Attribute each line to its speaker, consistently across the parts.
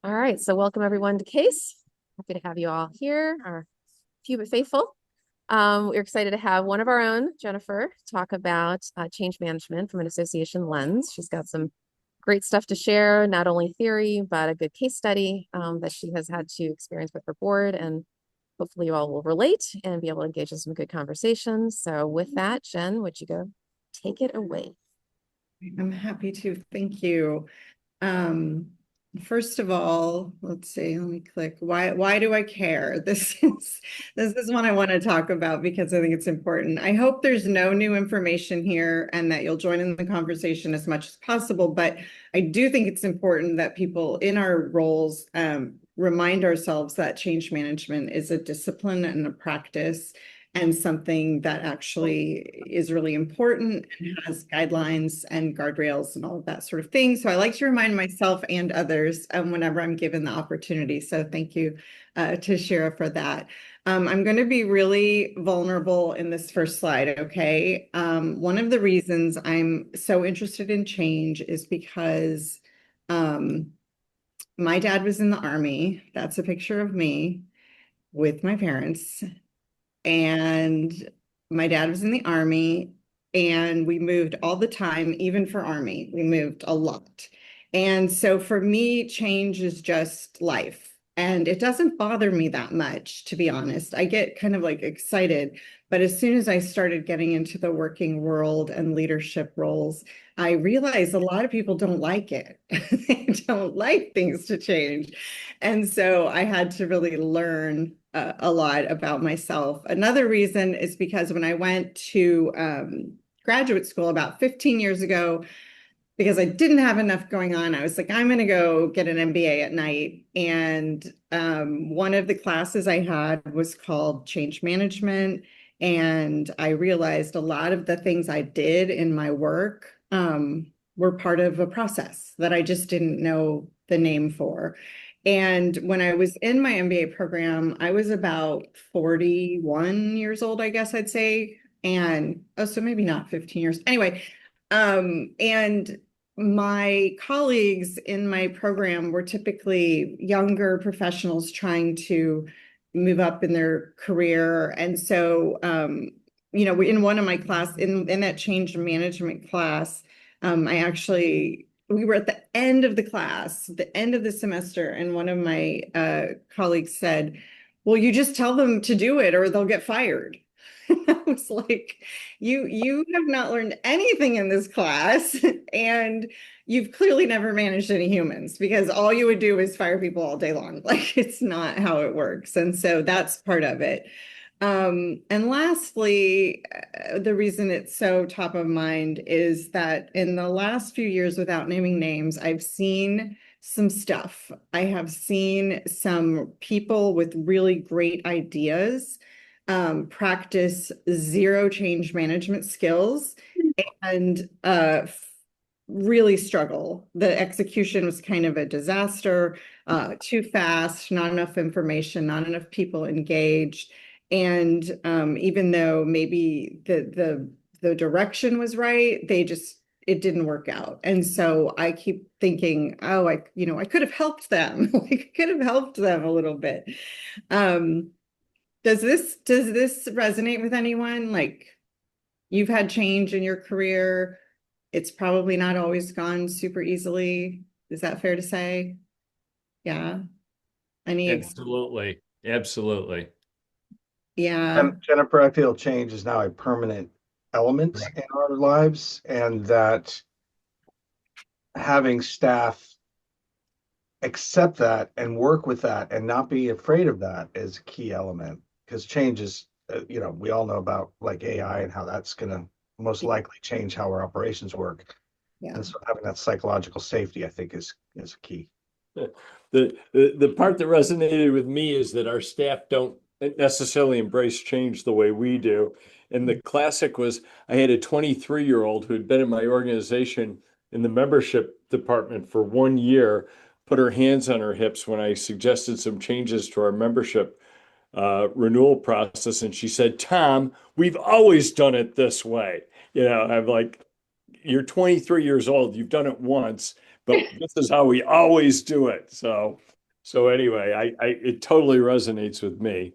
Speaker 1: All right, so welcome everyone to CASE. Happy to have you all here, our few but faithful. We're excited to have one of our own, Jennifer, talk about change management from an association lens. She's got some great stuff to share, not only theory, but a good case study that she has had to experience with her board. And hopefully you all will relate and be able to engage in some good conversations. So with that, Jen, would you go take it away?
Speaker 2: I'm happy to. Thank you. Um, First of all, let's see, let me click. Why do I care? This is one I want to talk about because I think it's important. I hope there's no new information here and that you'll join in the conversation as much as possible. But I do think it's important that people in our roles remind ourselves that change management is a discipline and a practice and something that actually is really important and has guidelines and guardrails and all of that sort of thing. So I like to remind myself and others whenever I'm given the opportunity. So thank you to Shira for that. I'm going to be really vulnerable in this first slide, okay? One of the reasons I'm so interested in change is because my dad was in the Army. That's a picture of me with my parents. And my dad was in the Army, and we moved all the time, even for Army. We moved a lot. And so for me, change is just life. And it doesn't bother me that much, to be honest. I get kind of like excited. But as soon as I started getting into the working world and leadership roles, I realized a lot of people don't like it. They don't like things to change. And so I had to really learn a lot about myself. Another reason is because when I went to graduate school about 15 years ago, because I didn't have enough going on, I was like, I'm going to go get an MBA at night. And one of the classes I had was called Change Management. And I realized a lot of the things I did in my work were part of a process that I just didn't know the name for. And when I was in my MBA program, I was about 41 years old, I guess I'd say. And oh, so maybe not 15 years. Anyway, and my colleagues in my program were typically younger professionals trying to move up in their career. And so, in one of my class, in that change management class, we were at the end of the class, the end of the semester, and one of my colleagues said, well, you just tell them to do it or they'll get fired. I was like, you have not learned anything in this class, and you've clearly never managed any humans because all you would do is fire people all day long. Like, it's not how it works. And so that's part of it. And lastly, the reason it's so top of mind is that in the last few years, without naming names, I've seen some stuff. I have seen some people with really great ideas practice zero change management skills and really struggle. The execution was kind of a disaster, too fast, not enough information, not enough people engaged. And even though maybe the direction was right, it didn't work out. And so I keep thinking, oh, I could have helped them. I could have helped them a little bit. Does this resonate with anyone? Like, you've had change in your career. It's probably not always gone super easily. Is that fair to say? Yeah.
Speaker 3: Absolutely. Absolutely.
Speaker 2: Yeah.
Speaker 4: Jennifer, I feel change is now a permanent element in our lives, and that having staff accept that and work with that and not be afraid of that is a key element, because change is, we all know about like AI and how that's going to most likely change how our operations work.
Speaker 2: Yeah.
Speaker 4: And so having that psychological safety, I think, is key.
Speaker 3: The part that resonated with me is that our staff don't necessarily embrace change the way we do. And the classic was, I had a 23-year-old who had been in my organization in the membership department for 1 year, put her hands on her hips when I suggested some changes to our membership renewal process. And she said, Tom, we've always done it this way. I'm like, you're 23 years old. You've done it once, but this is how we always do it. So So anyway, it totally resonates with me.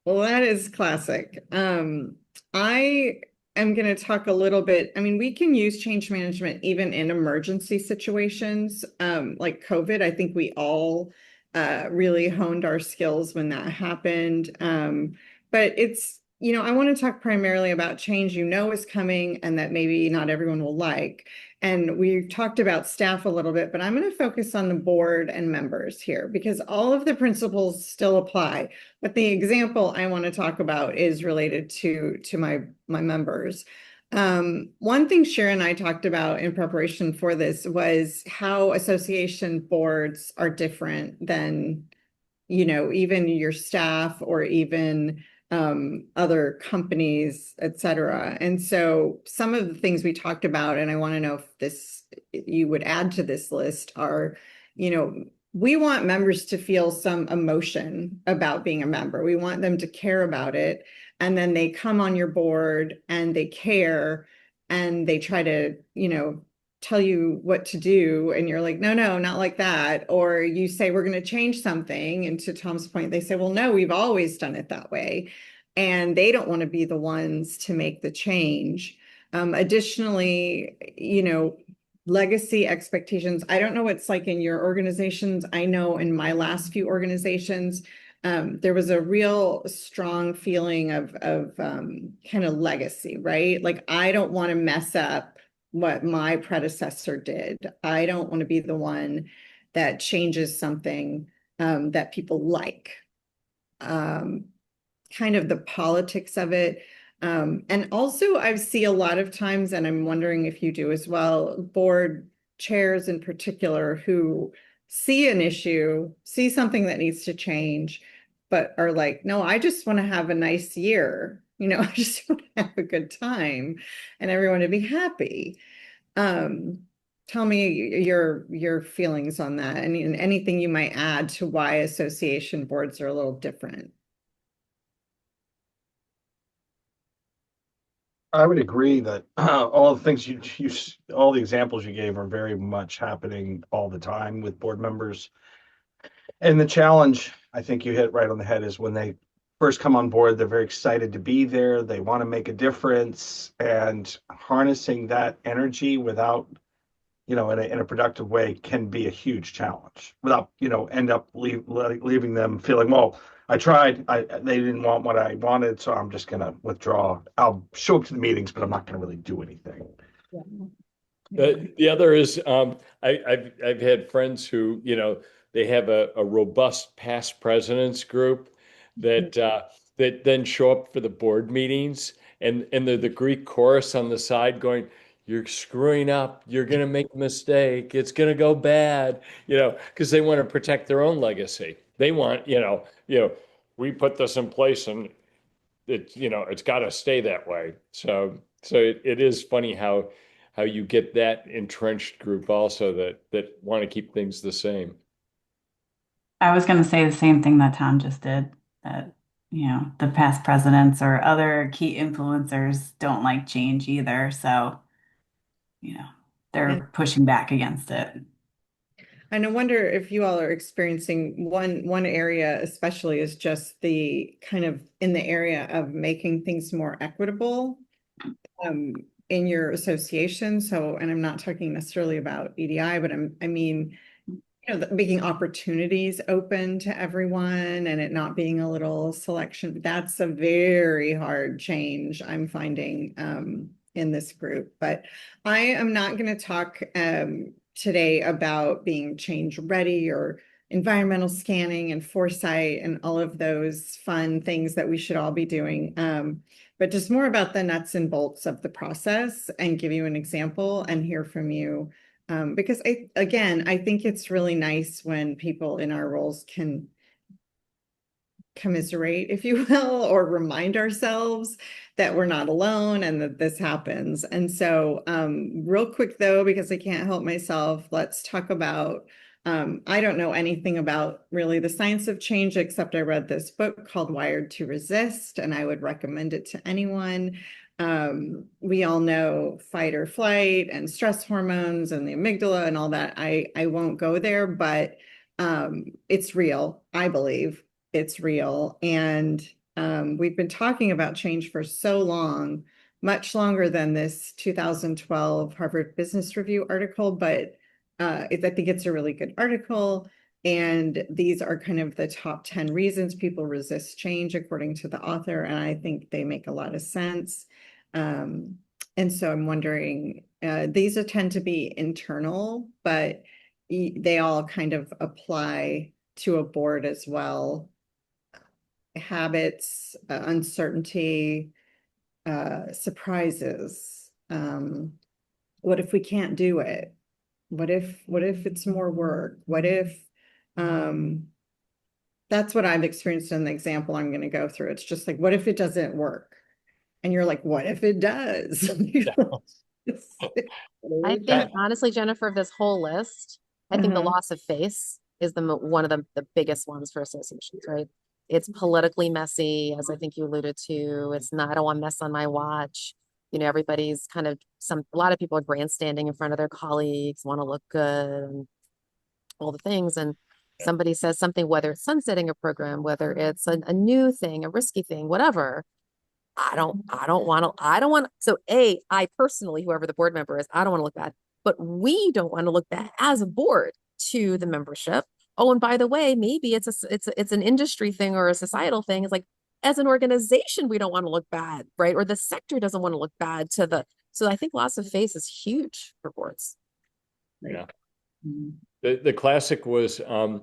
Speaker 2: Well, that is classic. I am going to talk a little bit. I mean, we can use change management even in emergency situations, like COVID. I think we all really honed our skills when that happened. But it's, I want to talk primarily about change is coming and that maybe not everyone will like. And we talked about staff a little bit, but I'm going to focus on the board and members here because all of the principles still apply. But the example I want to talk about is related to my members. One thing Sharon and I talked about in preparation for this was how association boards are different than, even your staff or even other companies, et cetera. And so some of the things we talked about, and I want to know if you would add to this list are, we want members to feel some emotion about being a member. We want them to care about it. And then they come on your board and they care and they try to, tell you what to do. And you're like, no, not like that. Or you say, we're going to change something. And to Tom's point, they say, well, no, we've always done it that way. And they don't want to be the ones to make the change. Additionally, legacy expectations. I don't know what's like in your organizations. I know in my last few organizations, there was a real strong feeling of kind of legacy, right? Like, I don't want to mess up what my predecessor did. I don't want to be the one that changes something that people like. Kind of the politics of it. And also I see a lot of times, and I'm wondering if you do as well, board chairs in particular who see an issue, see something that needs to change, but are like, no, I just want to have a nice year. I just want to have a good time and everyone to be happy. Tell me your feelings on that and anything you might add to why association boards are a little different.
Speaker 4: I would agree that all the things all the examples you gave are very much happening all the time with board members. And the challenge, I think you hit right on the head, is when they first come on board, they're very excited to be there. They want to make a difference, and harnessing that energy without, in a productive way can be a huge challenge without, end up leaving them feeling, well, I tried, they didn't want what I wanted, so I'm just going to withdraw. I'll show up to the meetings, but I'm not going to really do anything.
Speaker 2: Yeah.
Speaker 3: The other is I've had friends who, they have a robust past presidents group that that then show up for the board meetings and they're the Greek chorus on the side going, you're screwing up, you're gonna make a mistake, it's gonna go bad, because they want to protect their own legacy. They want, we put this in place and it's got to stay that way. So it is funny how you get that entrenched group also that want to keep things the same.
Speaker 5: I was going to say the same thing that Tom just did, that, the past presidents or other key influencers don't like change either. So, they're pushing back against it.
Speaker 2: And I wonder if you all are experiencing one area, especially is just the kind of in the area of making things more equitable in your association. So, and I'm not talking necessarily about EDI, but I mean, making opportunities open to everyone and it not being a little selection. That's a very hard change I'm finding in this group. But I am not going to talk today about being change ready or environmental scanning and foresight and all of those fun things that we should all be doing. But just more about the nuts and bolts of the process and give you an example and hear from you. Because I think it's really nice when people in our roles can commiserate, if you will, or remind ourselves that we're not alone and that this happens. And so real quick though, because I can't help myself, let's talk about, I don't know anything about really the science of change, except I read this book called Wired to Resist, and I would recommend it to anyone. We all know fight or flight and stress hormones and the amygdala and all that. I won't go there, but It's real. I believe it's real. And we've been talking about change for so long, much longer than this 2012 Harvard Business Review article, but I think it's a really good article. And these are kind of the top 10 reasons people resist change, according to the author. And I think they make a lot of sense. And so I'm wondering, these tend to be internal, but they all kind of apply to a board as well. Habits, uncertainty, surprises. What if we can't do it? What if it's more work? What if that's what I've experienced in the example I'm going to go through. It's just like, what if it doesn't work? And you're like, what if it does?
Speaker 1: I think honestly, Jennifer, of this whole list, I think the loss of face is one of the biggest ones for associations, right? It's politically messy, as I think you alluded to. It's not, I don't want mess on my watch. Everybody's kind of a lot of people are grandstanding in front of their colleagues, want to look good and all the things. And somebody says something, whether it's sunsetting a program, whether it's a new thing, a risky thing, whatever. I don't want to, so I personally, whoever the board member is, I don't want to look bad, but we don't want to look bad as a board to the membership. Oh, and by the way, maybe it's an industry thing or a societal thing. It's like, as an organization, we don't want to look bad, right? Or the sector doesn't want to look bad so I think loss of face is huge for boards.
Speaker 3: Yeah. The classic was Tom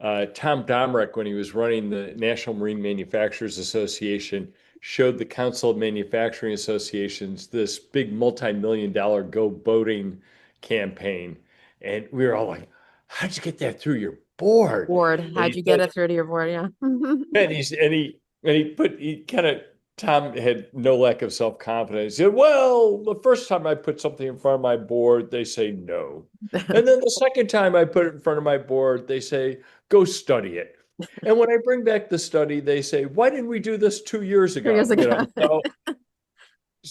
Speaker 3: Domerick, when he was running the National Marine Manufacturers Association, showed the Council of Manufacturing Associations this big multi-million-dollar Go Boating campaign. And we were all like, how'd you get that through your board?
Speaker 1: How'd you get it through to your board? Yeah.
Speaker 3: Tom had no lack of self-confidence. He said, well, the first time I put something in front of my board, they say no. And then the second time I put it in front of my board, they say, go study it. And when I bring back the study, they say, why didn't we do this 2 years ago?
Speaker 1: 2 years ago.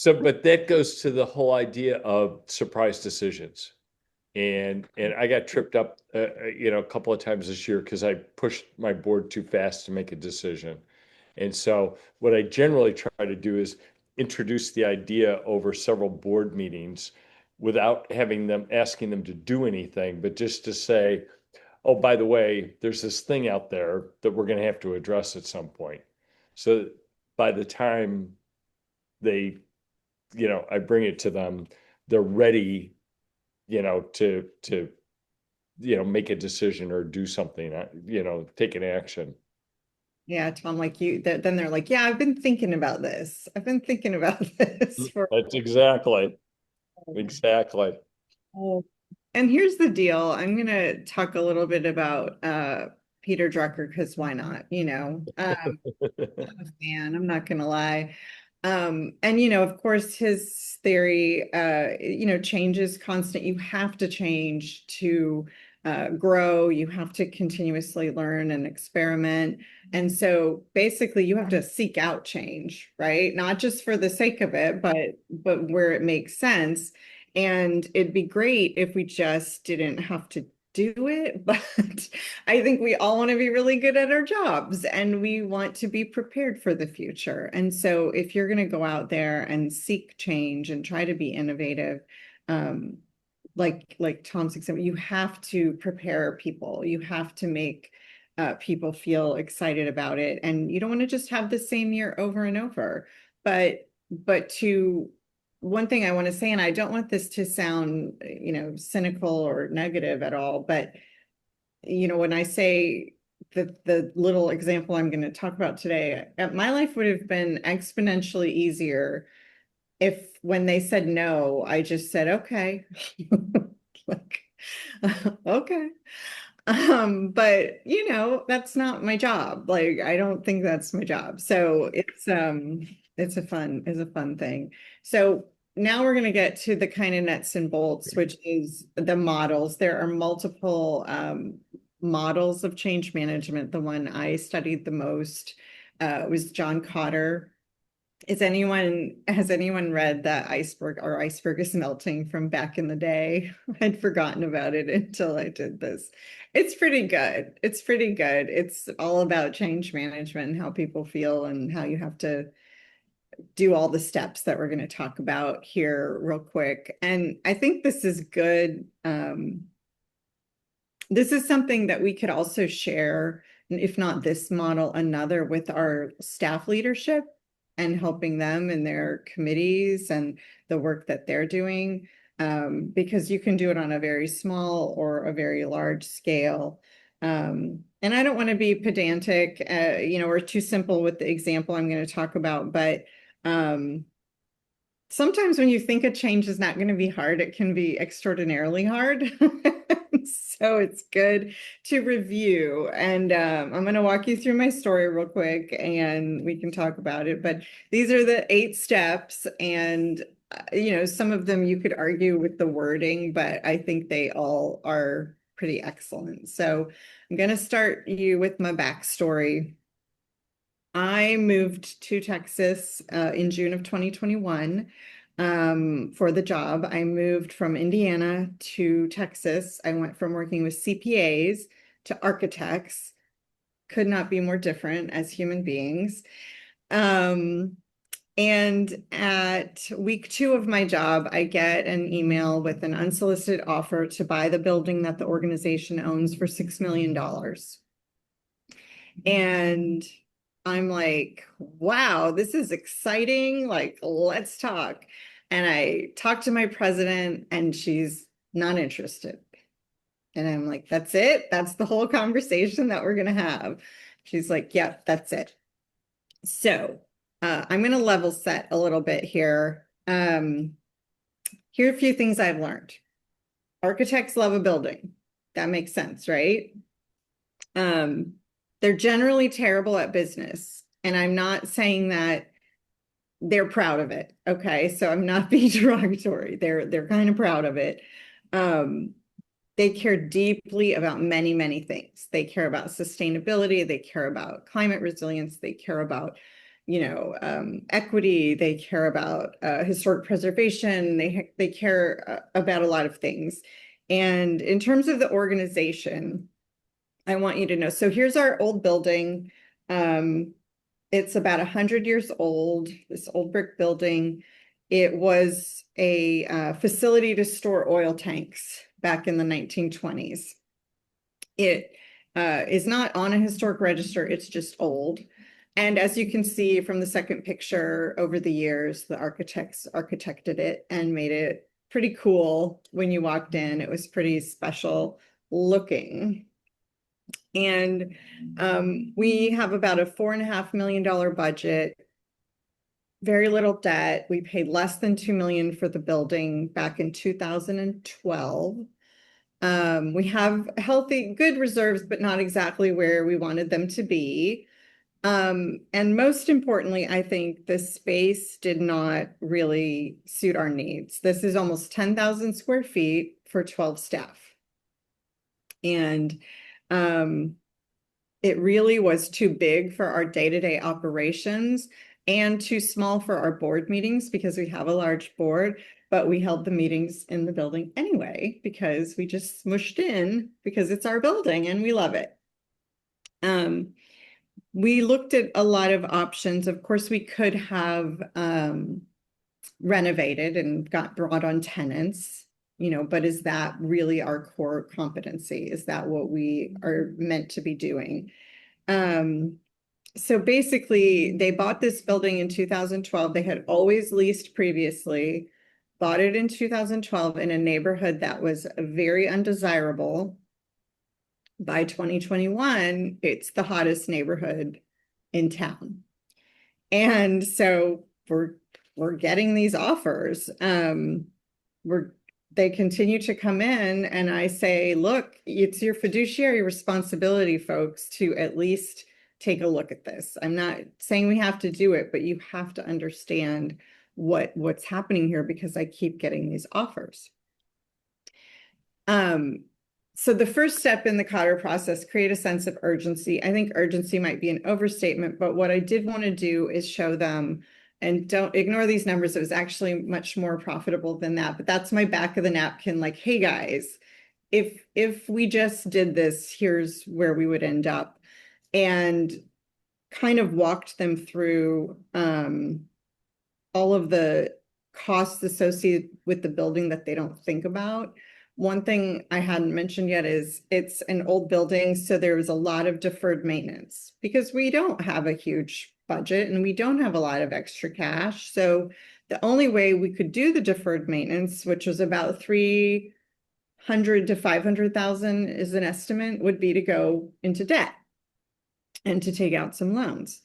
Speaker 3: But that goes to the whole idea of surprise decisions. And I got tripped up, a couple of times this year because I pushed my board too fast to make a decision. And so what I generally try to do is introduce the idea over several board meetings without asking them to do anything, but just to say, oh, by the way, there's this thing out there that we're going to have to address at some point. So by the time I bring it to them, they're ready, to make a decision or do something, take an action.
Speaker 2: Yeah, Tom, like then they're like, yeah, I've been thinking about this. I've been thinking about this for.
Speaker 3: That's exactly.
Speaker 2: Oh. And here's the deal. I'm gonna talk a little bit about Peter Drucker, because why not? I'm a fan, I'm not gonna lie. And of course, his theory, change is constant. You have to change to grow. You have to continuously learn and experiment. And so basically you have to seek out change, right? Not just for the sake of it, but where it makes sense. And it'd be great if we just didn't have to do it, but I think we all want to be really good at our jobs and we want to be prepared for the future. And so if you're going to go out there and seek change and try to be innovative, like Tom's example, you have to prepare people. You have to make people feel excited about it. And you don't want to just have the same year over and over. But one thing I want to say, and I don't want this to sound, cynical or negative at all, but, when I say the little example I'm going to talk about today, my life would have been exponentially easier if when they said no, I just said, okay, like, okay. But that's not my job. Like, I don't think that's my job. So it's a fun thing. So now we're going to get to the kind of nuts and bolts, which is the models. There are multiple models of change management. The one I studied the most was John Kotter. has anyone read that iceberg? Our iceberg is melting from back in the day. I'd forgotten about it until I did this. It's pretty good. It's pretty good. It's all about change management and how people feel and how you have to do all the steps that we're going to talk about here real quick. And I think this is good. This is something that we could also share, if not this model, another with our staff leadership and helping them in their committees and the work that they're doing, because you can do it on a very small or a very large scale. And I don't want to be pedantic, or too simple with the example I'm going to talk about, but sometimes when you think a change is not going to be hard, it can be extraordinarily hard. So it's good to review. And I'm going to walk you through my story real quick and we can talk about it. But these are the 8 steps. And, some of them you could argue with the wording, but I think they all are pretty excellent. So I'm going to start you with my backstory. I moved to Texas in June of 2021 for the job. I moved from Indiana to Texas. I went from working with CPAs to architects. Could not be more different as human beings. And at week 2 of my job, I get an email with an unsolicited offer to buy the building that the organization owns for $6 million. And I'm like, wow, this is exciting. Like, let's talk. And I talked to my president and she's not interested. And I'm like, that's it? That's the whole conversation that we're going to have. She's like, yep, that's it. So I'm going to level set a little bit here. Here are a few things I've learned. Architects love a building. That makes sense, right? They're generally terrible at business. And I'm not saying that they're proud of it. Okay. So I'm not being derogatory. They're kind of proud of it. They care deeply about many, many things. They care about sustainability. They care about climate resilience. They care about, equity. They care about historic preservation. They care about a lot of things. And in terms of the organization, I want you to know. So here's our old building. It's about 100 years old, this old brick building. It was a facility to store oil tanks back in the 1920s. It is not on a historic register, it's just old. And as you can see from the second picture, over the years, the architects architected it and made it pretty cool. When you walked in, it was pretty special looking. And we have about a $4.5 million budget, very little debt. We paid less than $2 million for the building back in 2012. We have healthy, good reserves, but not exactly where we wanted them to be. And most importantly, I think the space did not really suit our needs. This is almost 10,000 square feet for 12 staff. And it really was too big for our day-to-day operations and too small for our board meetings because we have a large board, but we held the meetings in the building anyway because we just smushed in because it's our building and we love it. We looked at a lot of options. Of course, we could have renovated and brought on tenants, but is that really our core competency? Is that what we are meant to be doing? So basically, they bought this building in 2012. They had always leased previously, bought it in 2012 in a neighborhood that was very undesirable. By 2021, it's the hottest neighborhood in town. And so we're getting these offers. They continue to come in and I say, look, it's your fiduciary responsibility, folks, to at least take a look at this. I'm not saying we have to do it, but you have to understand what's happening here because I keep getting these offers. So the first step in the Cotter process, create a sense of urgency. I think urgency might be an overstatement, but what I did want to do is show them and don't ignore these numbers. It was actually much more profitable than that. But that's my back of the napkin, like, hey guys, if we just did this, here's where we would end up. And kind of walked them through all of the costs associated with the building that they don't think about. One thing I hadn't mentioned yet is it's an old building, so there was a lot of deferred maintenance because we don't have a huge budget and we don't have a lot of extra cash. So the only way we could do the deferred maintenance, which was about 300 to 500,000 is an estimate, would be to go into debt and to take out some loans.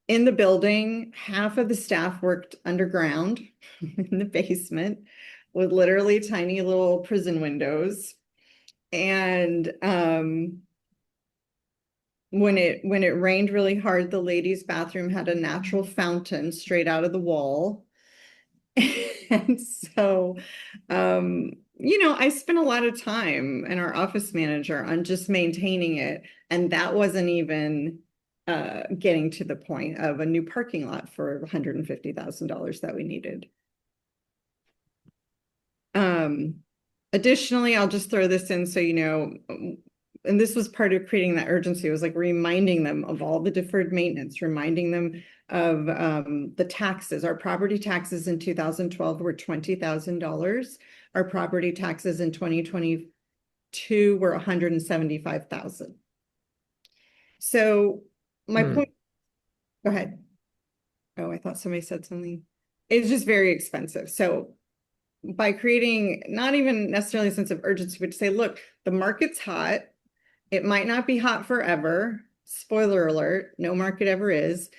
Speaker 2: In the building, half of the staff worked underground in the basement with literally tiny little prison windows. And when it rained really hard, the ladies' bathroom had a natural fountain straight out of the wall. And so, I spent a lot of time and our office manager on just maintaining it. And that wasn't even getting to the point of a new parking lot for $150,000 that we needed. Additionally, I'll just throw this in so you know, and this was part of creating that urgency. It was like reminding them of all the deferred maintenance, reminding them of the taxes. Our property taxes in 2012 were $20,000. Our property taxes in 2022 were $175,000. So my point, go ahead. Oh, I thought somebody said something. It's just very expensive. So by creating not even necessarily a sense of urgency, but to say, look, the market's hot. It might not be hot forever. Spoiler alert, no market ever is.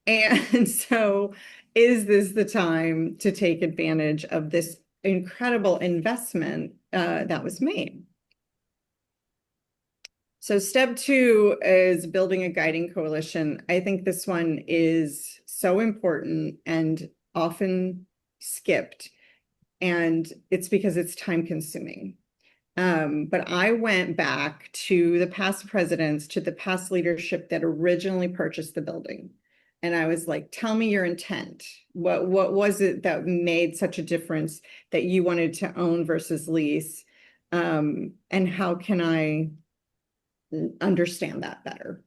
Speaker 2: And so is this the time to take advantage of this incredible investment that was made? So step 2 is building a guiding coalition. I think this one is so important and often skipped. And it's because it's time consuming. But I went back to the past presidents, to the past leadership that originally purchased the building. And I was like, tell me your intent. What was it that made such a difference that you wanted to own versus lease? And how can I understand that better?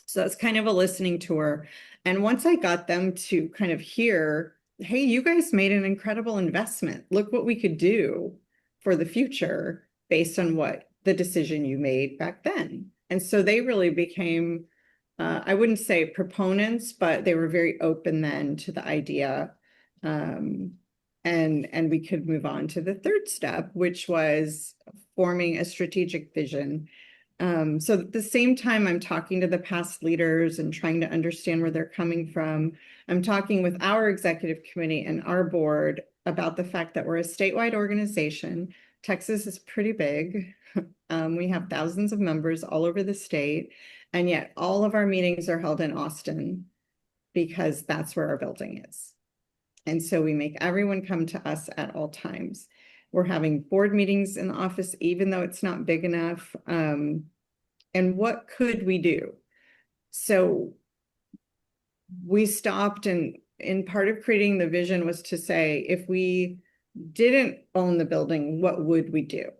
Speaker 2: So that's kind of a listening tour. And once I got them to kind of hear, hey, you guys made an incredible investment. Look what we could do for the future based on what the decision you made back then. And so they really became, I wouldn't say proponents, but they were very open then to the idea. And we could move on to the third step, which was forming a strategic vision. So at the same time, I'm talking to the past leaders and trying to understand where they're coming from. I'm talking with our executive committee and our board about the fact that we're a statewide organization. Texas is pretty big. We have thousands of members all over the state, and yet all of our meetings are held in Austin because that's where our building is. And so we make everyone come to us at all times. We're having board meetings in the office, even though it's not big enough. And what could we do? So we stopped, and in part of creating the vision was to say, if we didn't own the building, what would we do?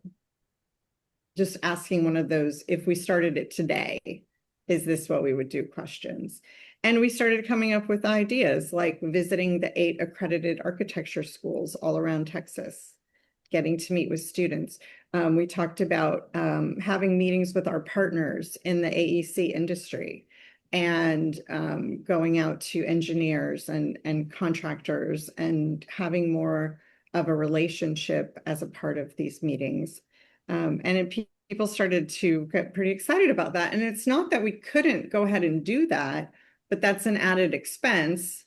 Speaker 2: Just asking one of those, if we started it today, is this what we would do questions? And we started coming up with ideas like visiting the 8 accredited architecture schools all around Texas, getting to meet with students. We talked about having meetings with our partners in the AEC industry and going out to engineers and contractors and having more of a relationship as a part of these meetings. People started to get pretty excited about that. And it's not that we couldn't go ahead and do that, but that's an added expense,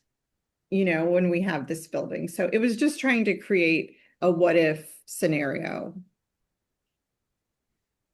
Speaker 2: when we have this building. So it was just trying to create a what if scenario.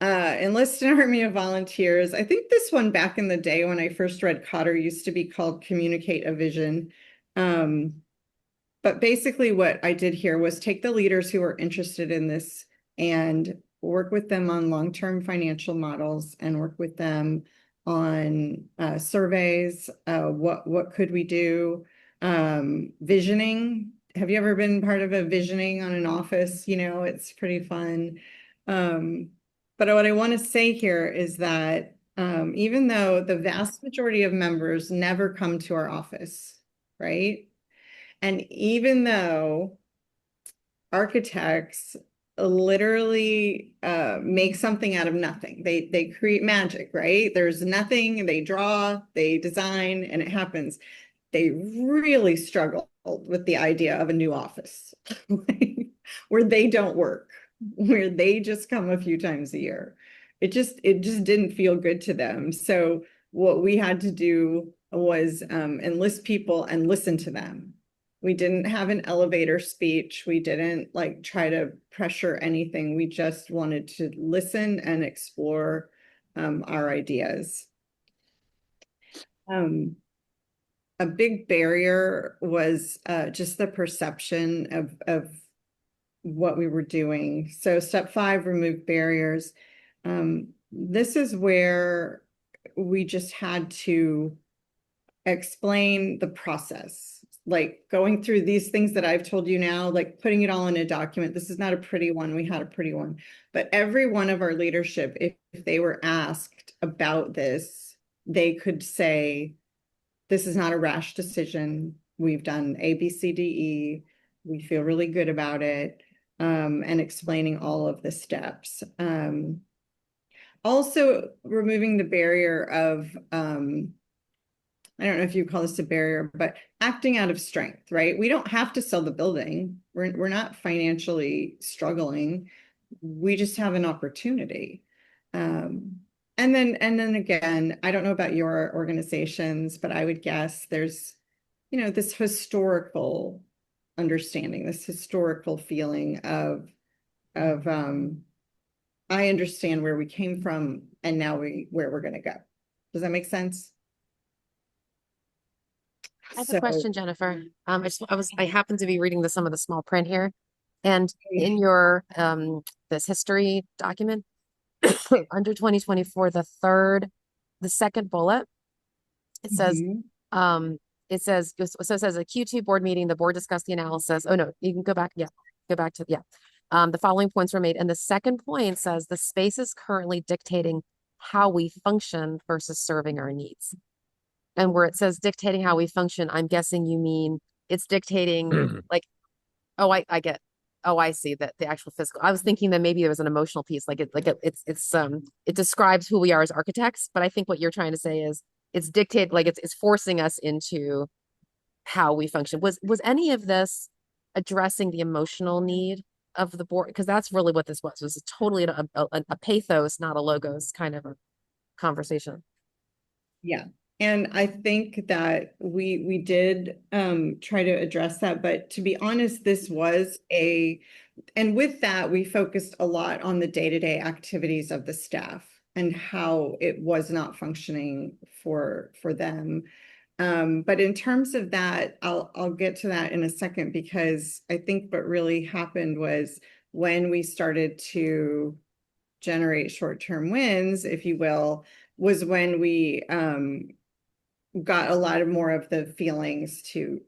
Speaker 2: Enlist an army of volunteers. I think this one back in the day when I first read Cotter used to be called Communicate a Vision. But basically what I did here was take the leaders who are interested in this and work with them on long-term financial models and work with them on surveys. What could we do? Visioning. Have you ever been part of a visioning on an office? It's pretty fun. But what I want to say here is that even though the vast majority of members never come to our office, right? And even though architects literally make something out of nothing, they create magic, right? There's nothing, they draw, they design, and it happens. They really struggled with the idea of a new office where they don't work, where they just come a few times a year. It just didn't feel good to them. So what we had to do was enlist people and listen to them. We didn't have an elevator speech. We didn't like try to pressure anything. We just wanted to listen and explore our ideas. A big barrier was just the perception of what we were doing. So step 5, remove barriers. This is where we just had to explain the process, like going through these things that I've told you now, like putting it all in a document. This is not a pretty one. We had a pretty one, but every one of our leadership, if they were asked about this, they could say, this is not a rash decision. We've done A, B, C, D, E. We feel really good about it, and explaining all of the steps. Also removing the barrier of, I don't know if you call this a barrier, but acting out of strength, right? We don't have to sell the building. We're not financially struggling. We just have an opportunity. And then again, I don't know about your organizations, but I would guess there's, this historical understanding, this historical feeling of I understand where we came from and now where we're going to go. Does that make sense?
Speaker 1: I have a question, Jennifer. I happened to be reading some of the small print here, and in your this history document under 2024, the second bullet, it says it says a Q2 board meeting, the board discussed the analysis. Oh no, you can go back. Yeah, go back to the following points were made, and the second point says the space is currently dictating how we function versus serving our needs. And where it says dictating how we function, I'm guessing you mean it's dictating like, oh, I get, oh, I see that the actual physical. I was thinking that maybe there was an emotional piece, it describes who we are as architects. But I think what you're trying to say is it's dictated, like it's forcing us into how we function. Was any of this addressing the emotional need of the board? Because that's really what this was. It was totally a pathos, not a logos kind of a conversation.
Speaker 2: Yeah. And I think that we did try to address that, but to be honest, and with that, we focused a lot on the day-to-day activities of the staff and how it was not functioning for them. But in terms of that, I'll get to that in a second, because I think what really happened was when we started to generate short-term wins, if you will, was when we got a lot more of the feelings to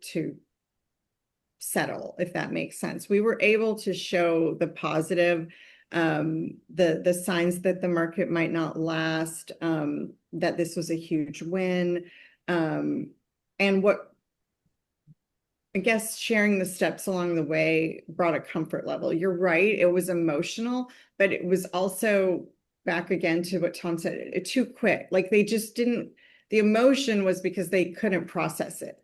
Speaker 2: settle, if that makes sense. We were able to show the positive, the signs that the market might not last, that this was a huge win, and what I guess sharing the steps along the way brought a comfort level. You're right, it was emotional, but it was also, back again to what Tom said, too quick. Like they just didn't, the emotion was because they couldn't process it.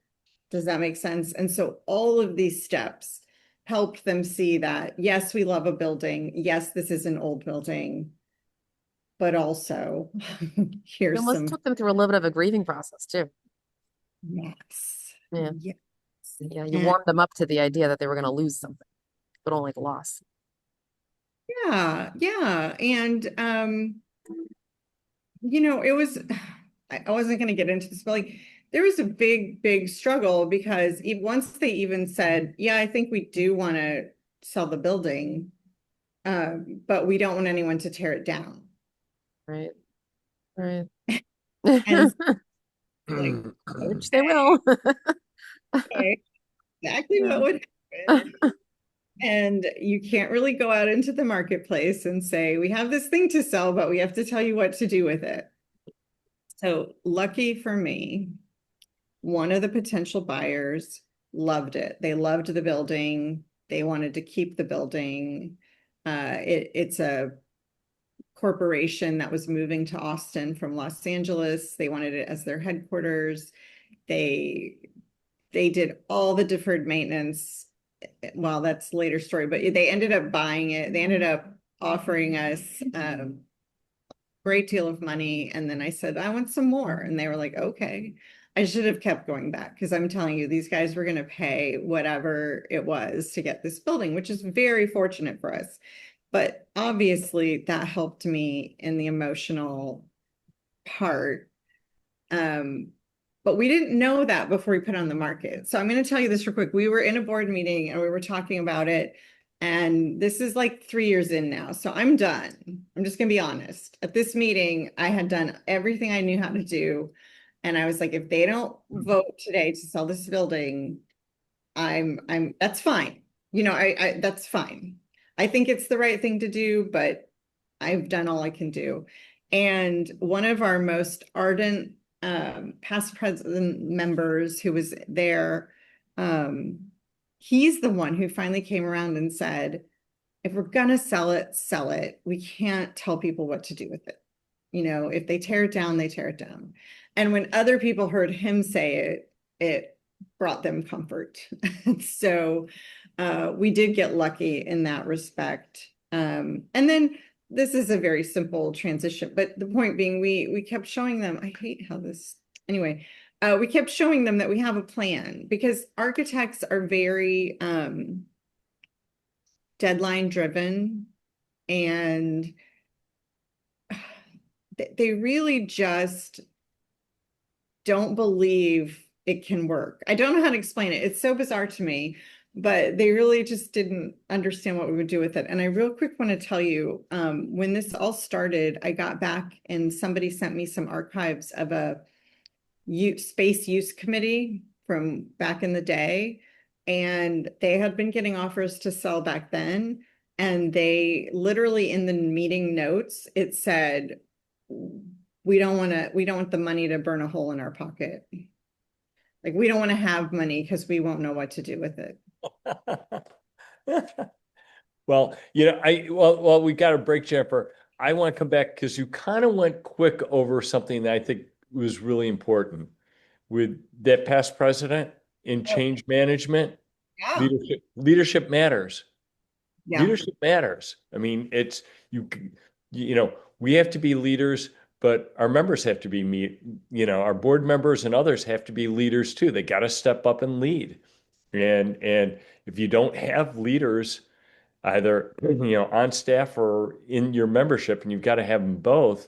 Speaker 2: Does that make sense? And so all of these steps helped them see that, yes, we love a building. Yes, this is an old building, but also
Speaker 1: It
Speaker 2: here's
Speaker 1: almost took them through a little bit of a grieving process too.
Speaker 2: yes.
Speaker 1: Yeah.
Speaker 2: Yes.
Speaker 1: Yeah, you warmed them up to the idea that they were going to lose something, but only the loss.
Speaker 2: Yeah, yeah. And it was, I wasn't going to get into this, but like there was a big struggle, because once they even said, yeah, I think we do want to sell the building, but we don't want anyone to tear it down.
Speaker 1: Right. Right.
Speaker 2: And like,
Speaker 1: Which they will.
Speaker 2: Okay, exactly what
Speaker 1: Yeah.
Speaker 2: would happen. And you can't really go out into the marketplace and say, we have this thing to sell, but we have to tell you what to do with it. So lucky for me, one of the potential buyers loved it. They loved the building. They wanted to keep the building. It's a corporation that was moving to Austin from Los Angeles. They wanted it as their headquarters. They they did all the deferred maintenance. Well, that's later story, but they ended up buying it. They ended up offering us a great deal of money. And then I said, I want some more. And they were like, okay. I should have kept going back because I'm telling you, these guys were going to pay whatever it was to get this building, which is very fortunate for us. But obviously, that helped me in the emotional part. But we didn't know that before we put it on the market. So I'm going to tell you this real quick. We were in a board meeting and we were talking about it. And this is like 3 years in now. So I'm done. I'm just going to be honest. At this meeting, I had done everything I knew how to do. And I was like, if they don't vote today to sell this building, that's fine. That's fine. I think it's the right thing to do, but I've done all I can do. And one of our most ardent past president members who was there, he's the one who finally came around and said, if we're gonna sell it, sell it. We can't tell people what to do with it. If they tear it down, they tear it down. And when other people heard him say it, it brought them comfort. So we did get lucky in that respect. And then this is a very simple transition, but the point being, we kept showing them, I hate how this, anyway, we kept showing them that we have a plan because architects are very deadline driven, and they really just don't believe it can work. I don't know how to explain it. It's so bizarre to me, but they really just didn't understand what we would do with it. And I real quick want to tell you, when this all started, I got back and somebody sent me some archives of a space use committee from back in the day. And they had been getting offers to sell back then. And they literally in the meeting notes, it said, we don't want the money to burn a hole in our pocket. Like we don't want to have money because we won't know what to do with it.
Speaker 3: Well, well, we got a break, Jennifer. I want to come back because you kind of went quick over something that I think was really important with that past president in change management.
Speaker 2: Yeah.
Speaker 3: Leadership matters.
Speaker 2: Yeah.
Speaker 3: Leadership matters. I mean, it's you know, we have to be leaders, but our members have to be our board members and others have to be leaders too. They got to step up and lead. And if you don't have leaders either on staff or in your membership, and you've got to have them both,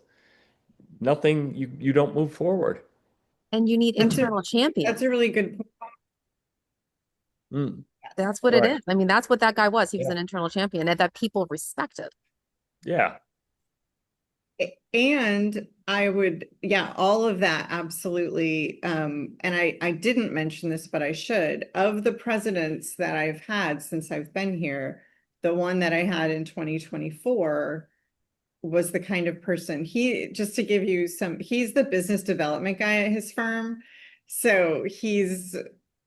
Speaker 3: you don't move forward.
Speaker 1: And you need
Speaker 2: That's
Speaker 1: internal champions.
Speaker 2: That's a really good point.
Speaker 3: Mm,
Speaker 1: That's what it
Speaker 3: right.
Speaker 1: is. I mean, that's what that guy was. He was
Speaker 3: Yeah.
Speaker 1: an internal champion and that people respected.
Speaker 3: Yeah.
Speaker 2: And I would, yeah, all of that, absolutely. And I didn't mention this, but I should. Of the presidents that I've had since I've been here, the one that I had in 2024 was the kind of person just to give you he's the business development guy at his firm. So he's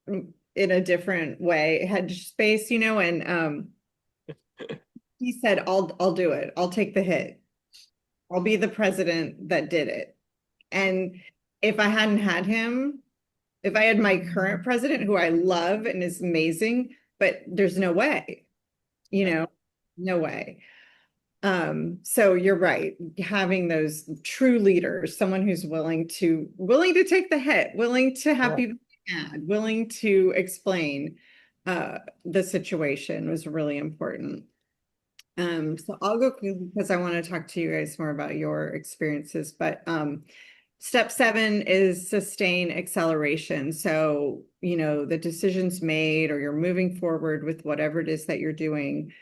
Speaker 2: in a different way, hedge space, and he said, I'll do it. I'll take the hit. I'll be the president that did it. And if I hadn't had him, if I had my current president, who I love and is amazing, but there's no way, no way. So you're right. Having those true leaders, someone who's willing to take the hit, willing to have people mad, willing to explain the situation was really important. So I'll go quickly because I want to talk to you guys more about your experiences. But step 7 is sustain acceleration. So, the decisions made or you're moving forward with whatever it is that you're doing.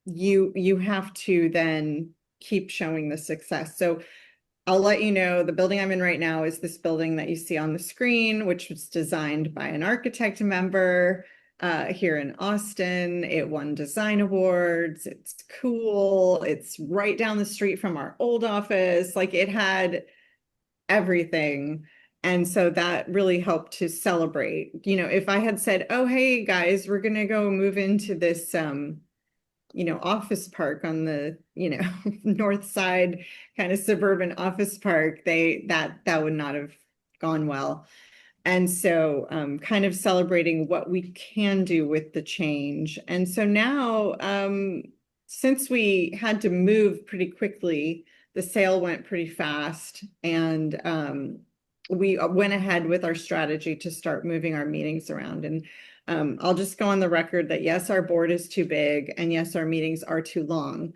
Speaker 2: You have to then keep showing the success. So I'll let you know the building I'm in right now is this building that you see on the screen, which was designed by an architect member here in Austin. It won design awards. It's cool. It's right down the street from our old office. Like it had everything. And so that really helped to celebrate. You know, if I had said, oh, hey guys, we're gonna go move into this office park on the, north side, kind of suburban office park, that would not have gone well. And so kind of celebrating what we can do with the change. And so now, since we had to move pretty quickly, the sale went pretty fast, and we went ahead with our strategy to start moving our meetings around. And I'll just go on the record that yes, our board is too big, and yes, our meetings are too long,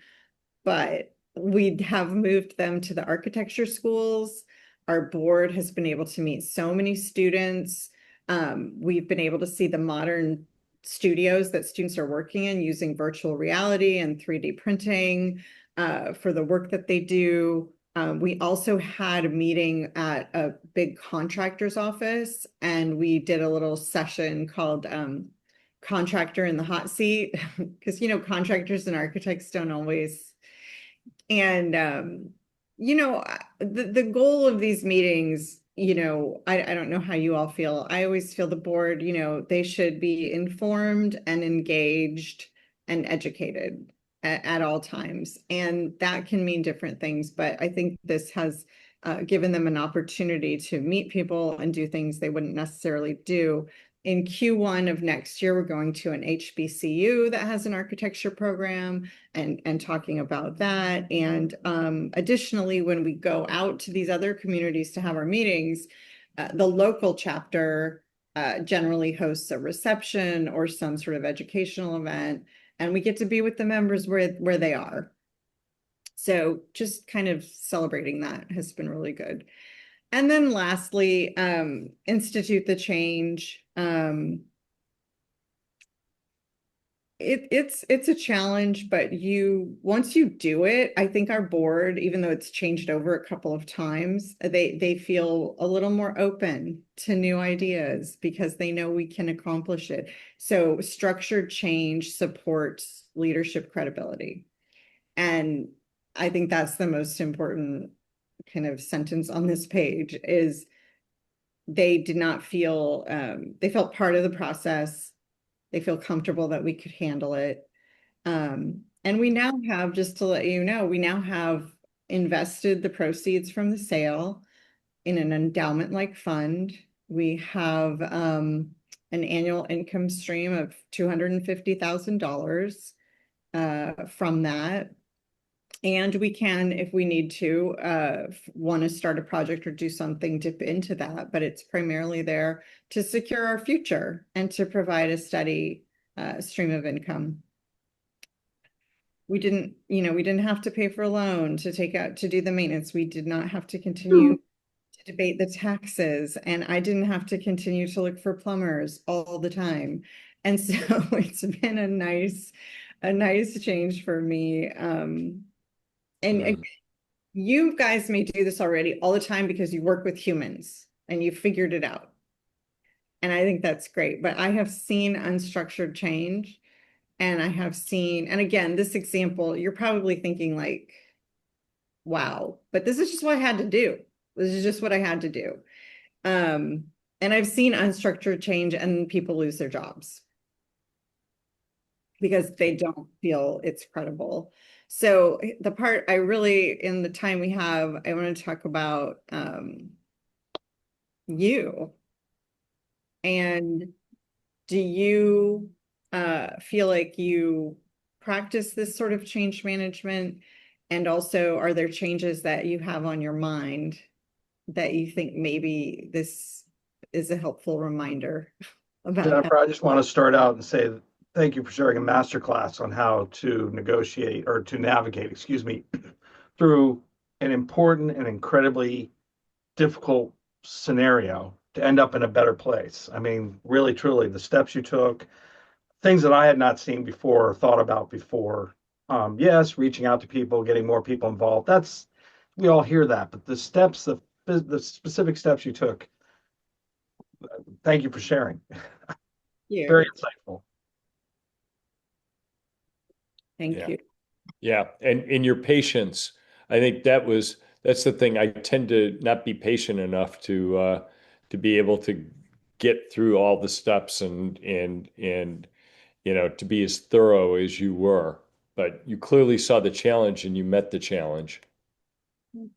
Speaker 2: but we have moved them to the architecture schools. Our board has been able to meet so many students. We've been able to see the modern studios that students are working in using virtual reality and 3D printing for the work that they do. We also had a meeting at a big contractor's office, and we did a little session called Contractor in the Hot Seat, because, contractors and architects don't always. And, the goal of these meetings, I don't know how you all feel. I always feel the board, they should be informed and engaged and educated at all times. And that can mean different things, but I think this has given them an opportunity to meet people and do things they wouldn't necessarily do. In Q1 of next year, we're going to an HBCU that has an architecture program and talking about that. And additionally, when we go out to these other communities to have our meetings, the local chapter generally hosts a reception or some sort of educational event, and we get to be with the members where they are. So just kind of celebrating that has been really good. And then lastly, institute the change. It's a challenge, but once you do it, I think our board, even though it's changed over a couple of times, they feel a little more open to new ideas because they know we can accomplish it. So structured change supports leadership credibility. And I think that's the most important kind of sentence on this page is they did not feel, they felt part of the process. They feel comfortable that we could handle it. And we now have, just to let you know, we now have invested the proceeds from the sale in an endowment-like fund. We have an annual income stream of $250,000 from that. And we can, if we need to, want to start a project or do something, dip into that, but it's primarily there to secure our future and to provide a steady stream of income. We didn't have to pay for a loan to do the maintenance. We did not have to continue to debate the taxes, and I didn't have to continue to look for plumbers all the time. And so it's been a nice change for me. And you guys may do this already all the time because you work with humans and you figured it out. And I think that's great. But I have seen unstructured change, and I have seen, and again, this example, you're probably thinking like, wow, but this is just what I had to do. This is just what I had to do. And I've seen unstructured change and people lose their jobs because they don't feel it's credible. So the part I really, in the time we have, I want to talk about you. And do you feel like you practice this sort of change management? And also, are there changes that you have on your mind that you think maybe this is a helpful reminder about how?
Speaker 4: Jennifer, I just want to start out and say thank you for sharing a masterclass on how to negotiate or to navigate, excuse me, through an important and incredibly difficult scenario to end up in a better place. I mean, really, truly, the steps you took, things that I had not seen before or thought about before. Yes, reaching out to people, getting more people involved. That's we all hear that, but the steps, the specific steps you took, thank you for sharing.
Speaker 2: You.
Speaker 4: Very insightful.
Speaker 2: Thank
Speaker 3: Yeah.
Speaker 2: you.
Speaker 3: Yeah, and in your patience, I think that's the thing. I tend to not be patient enough to be able to get through all the steps and to be as thorough as you were. But you clearly saw the challenge and you met the challenge.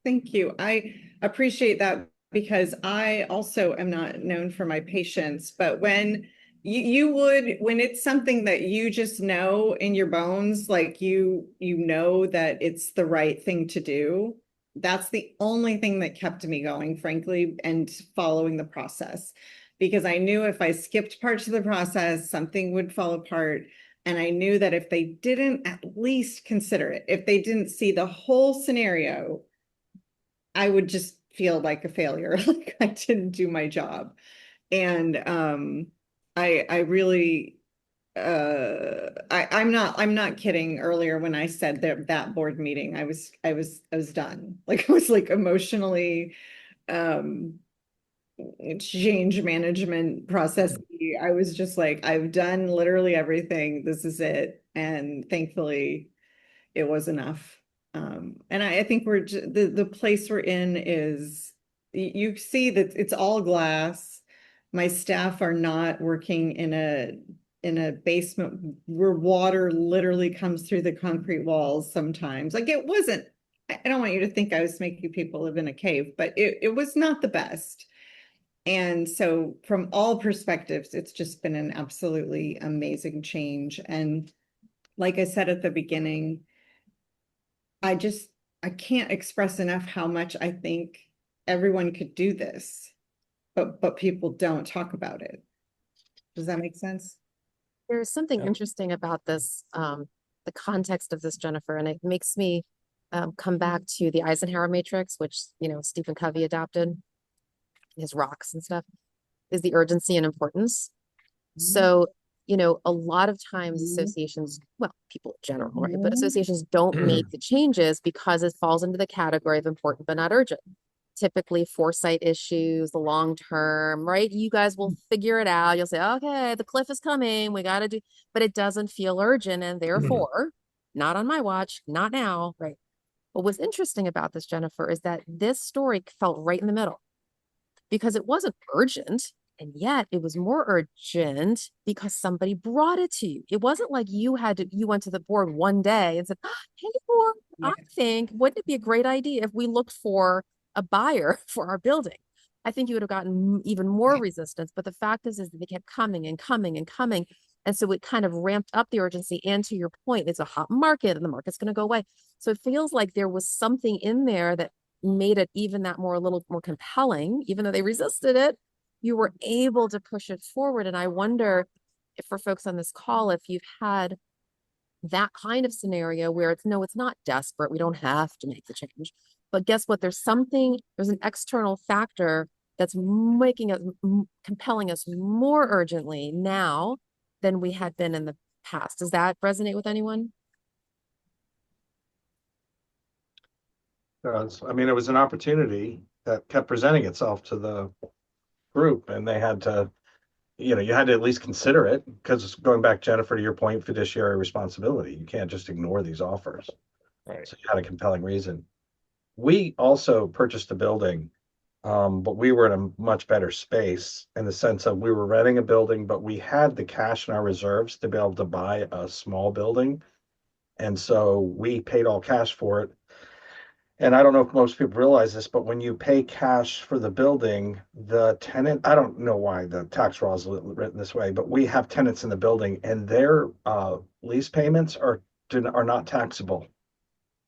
Speaker 2: Thank you. I appreciate that because I also am not known for my patience, but when when it's something that you just know in your bones, like you know that it's the right thing to do, that's the only thing that kept me going, frankly, and following the process. Because I knew if I skipped parts of the process, something would fall apart. And I knew that if they didn't at least consider it, if they didn't see the whole scenario, I would just feel like a failure, like I didn't do my job. And I really I'm not kidding earlier when I said that board meeting, I was done. Like I was like emotionally um change management process. I was just like, I've done literally everything. This is it. And thankfully it was enough. And I think the place we're in is you see that it's all glass. My staff are not working in a basement where water literally comes through the concrete walls sometimes. Like it wasn't, I don't want you to think I was making people live in a cave, but it was not the best. And so from all perspectives, it's just been an absolutely amazing change. And like I said at the beginning, I just I can't express enough how much I think everyone could do this, but people don't talk about it. Does that make sense?
Speaker 1: There's something
Speaker 3: Yeah.
Speaker 1: interesting about this, the context of this, Jennifer, and it makes me come back to the Eisenhower matrix, which, Stephen Covey adopted, his rocks and stuff, is the urgency and importance. So, a lot of times associations, well, people in general, right? But associations don't make the changes because it falls into the category of important but not urgent. Typically foresight issues, the long term, right? You guys will figure it out. You'll say, okay, the cliff is coming. We got to do, but it doesn't feel urgent. And therefore, not on my watch, not now, right? But what's interesting about this, Jennifer, is that this story felt right in the middle because it wasn't urgent. And yet it was more urgent because somebody brought it to you. It wasn't like you went to the board one day and said, hey, board, I think, wouldn't it be a great idea if we looked for a buyer for our building? I think you would have gotten even more resistance. But the fact is that they kept coming and coming and coming. And so it kind of ramped up the urgency. And to your point, it's a hot market and the market's going to go away. So it feels like there was something in there that made it even that more a little more compelling, even though they resisted it, you were able to push it forward. And I wonder if for folks on this call, if you've had that kind of scenario where it's no, it's not desperate. We don't have to make the change. But guess what? There's an external factor that's making us compelling us more urgently now than we had been in the past. Does that resonate with anyone?
Speaker 4: I mean, it was an opportunity that kept presenting itself to the group, and they had to, you had to at least consider it because going back, Jennifer, to your point, fiduciary responsibility. You can't just ignore these offers.
Speaker 3: Right.
Speaker 4: So you had a compelling reason. We also purchased a building, but we were in a much better space in the sense of we were renting a building, but we had the cash in our reserves to be able to buy a small building. And so we paid all cash for it. And I don't know if most people realize this, but when you pay cash for the building, the tenant, I don't know why the tax law is written this way, but we have tenants in the building and their lease payments are not taxable.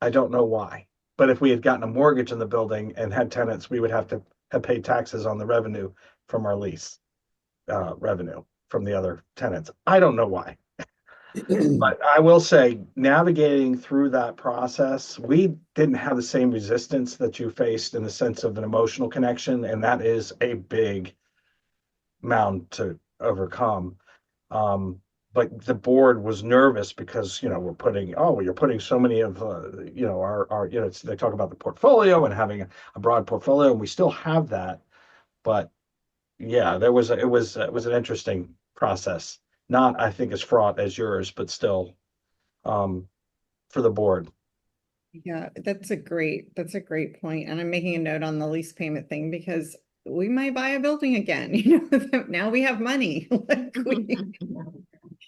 Speaker 4: I don't know why. But if we had gotten a mortgage in the building and had tenants, we would have to have paid taxes on the revenue from our lease revenue from the other tenants. I don't know why. But I will say, navigating through that process, we didn't have the same resistance that you faced in the sense of an emotional connection, and that is a big mound to overcome. but the board was nervous because, we're putting, oh, you're putting so many of, our, they talk about the portfolio and having a broad portfolio, and we still have that. But yeah, it was an interesting process. Not, I think, as fraught as yours, but still, um, for the board.
Speaker 2: Yeah, that's a great point. And I'm making a note on the lease payment thing because we might buy a building again, now we have money. Like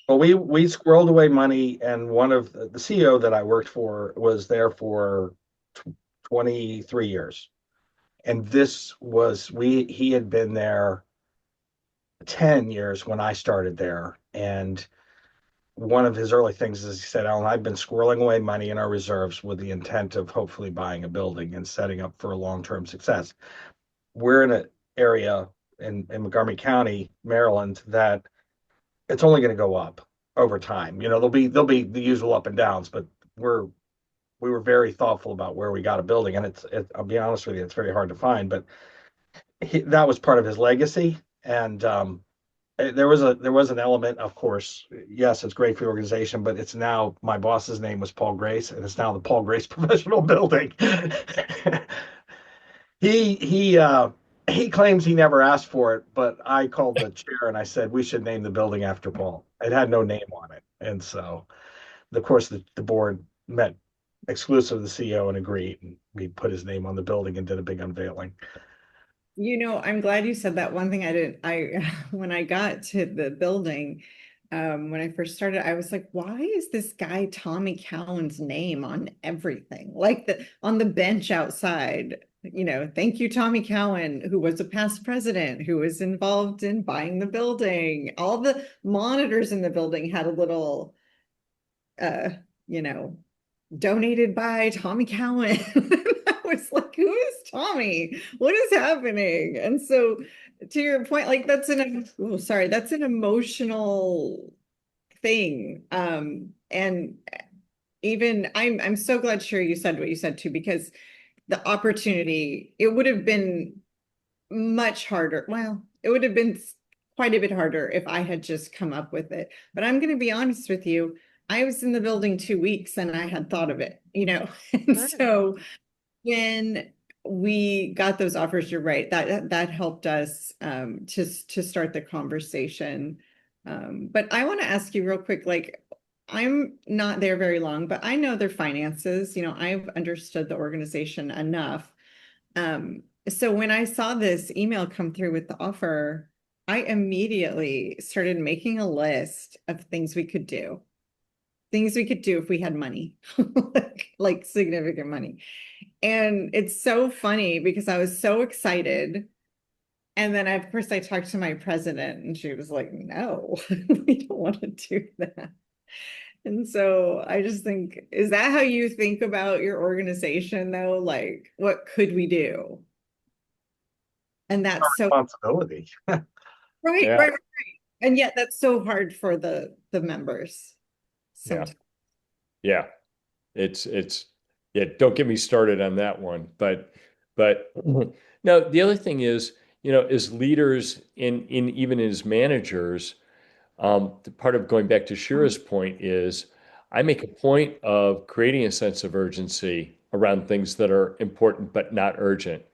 Speaker 4: Well, we squirreled away money, and one of the CEO that I worked for was there for 23 years. And this was we he had been there 10 years when I started there. And one of his early things is he said, Alan, I've been squirreling away money in our reserves with the intent of hopefully buying a building and setting up for a long-term success. We're in an area in Montgomery County, Maryland, that it's only going to go up over time. There'll be the usual up and downs, but we're we were very thoughtful about where we got a building, and I'll be honest with you, it's very hard to find, but that was part of his legacy. And there was an element, of course. Yes, it's great for the organization, but it's now, my boss's name was Paul Grace, and it's now the Paul Grace Professional Building. He he uh he claims he never asked for it, but I called the chair and I said we should name the building after Paul. It had no name on it. And so, of course, the board met exclusive of the CEO and agreed, and we put his name on the building and did a big unveiling.
Speaker 2: I'm glad you said that. One thing I didn't, when I got to the building, when I first started, I was like, why is this guy Tommy Cowan's name on everything? Like on the bench outside, thank you, Tommy Cowan, who was a past president, who was involved in buying the building. All the monitors in the building had a little, uh, you know, donated by Tommy Cowan. I was like, who is Tommy? What is happening? And so, to your point, like that's an emotional thing. And even I'm so glad, Sherry, you said what you said too, because the opportunity, it would have been much harder. Well, it would have been quite a bit harder if I had just come up with it. But I'm going to be honest with you. I was in the building 2 weeks and I had thought of it. And
Speaker 1: Sure.
Speaker 2: so when we got those offers, you're right, that helped us to start the conversation. But I want to ask you real quick, like, I'm not there very long, but I know their finances. I've understood the organization enough. So when I saw this email come through with the offer, I immediately started making a list of things we could do if we had money, like significant money. And it's so funny because I was so excited. And then, of course, I talked to my president and she was like, no, we don't want to do that. And so I just think, is that how you think about your organization, though? Like, what could we do? And that's so
Speaker 4: Responsibility.
Speaker 2: right,
Speaker 3: Yeah.
Speaker 2: right, right. And yet that's so hard for the members
Speaker 3: Yeah.
Speaker 2: sometimes.
Speaker 3: Yeah. It's yeah, don't get me started on that one. But no, the other thing is, as leaders in even as managers, the part of going back to Shira's point is I make a point of creating a sense of urgency around things that are important but not urgent.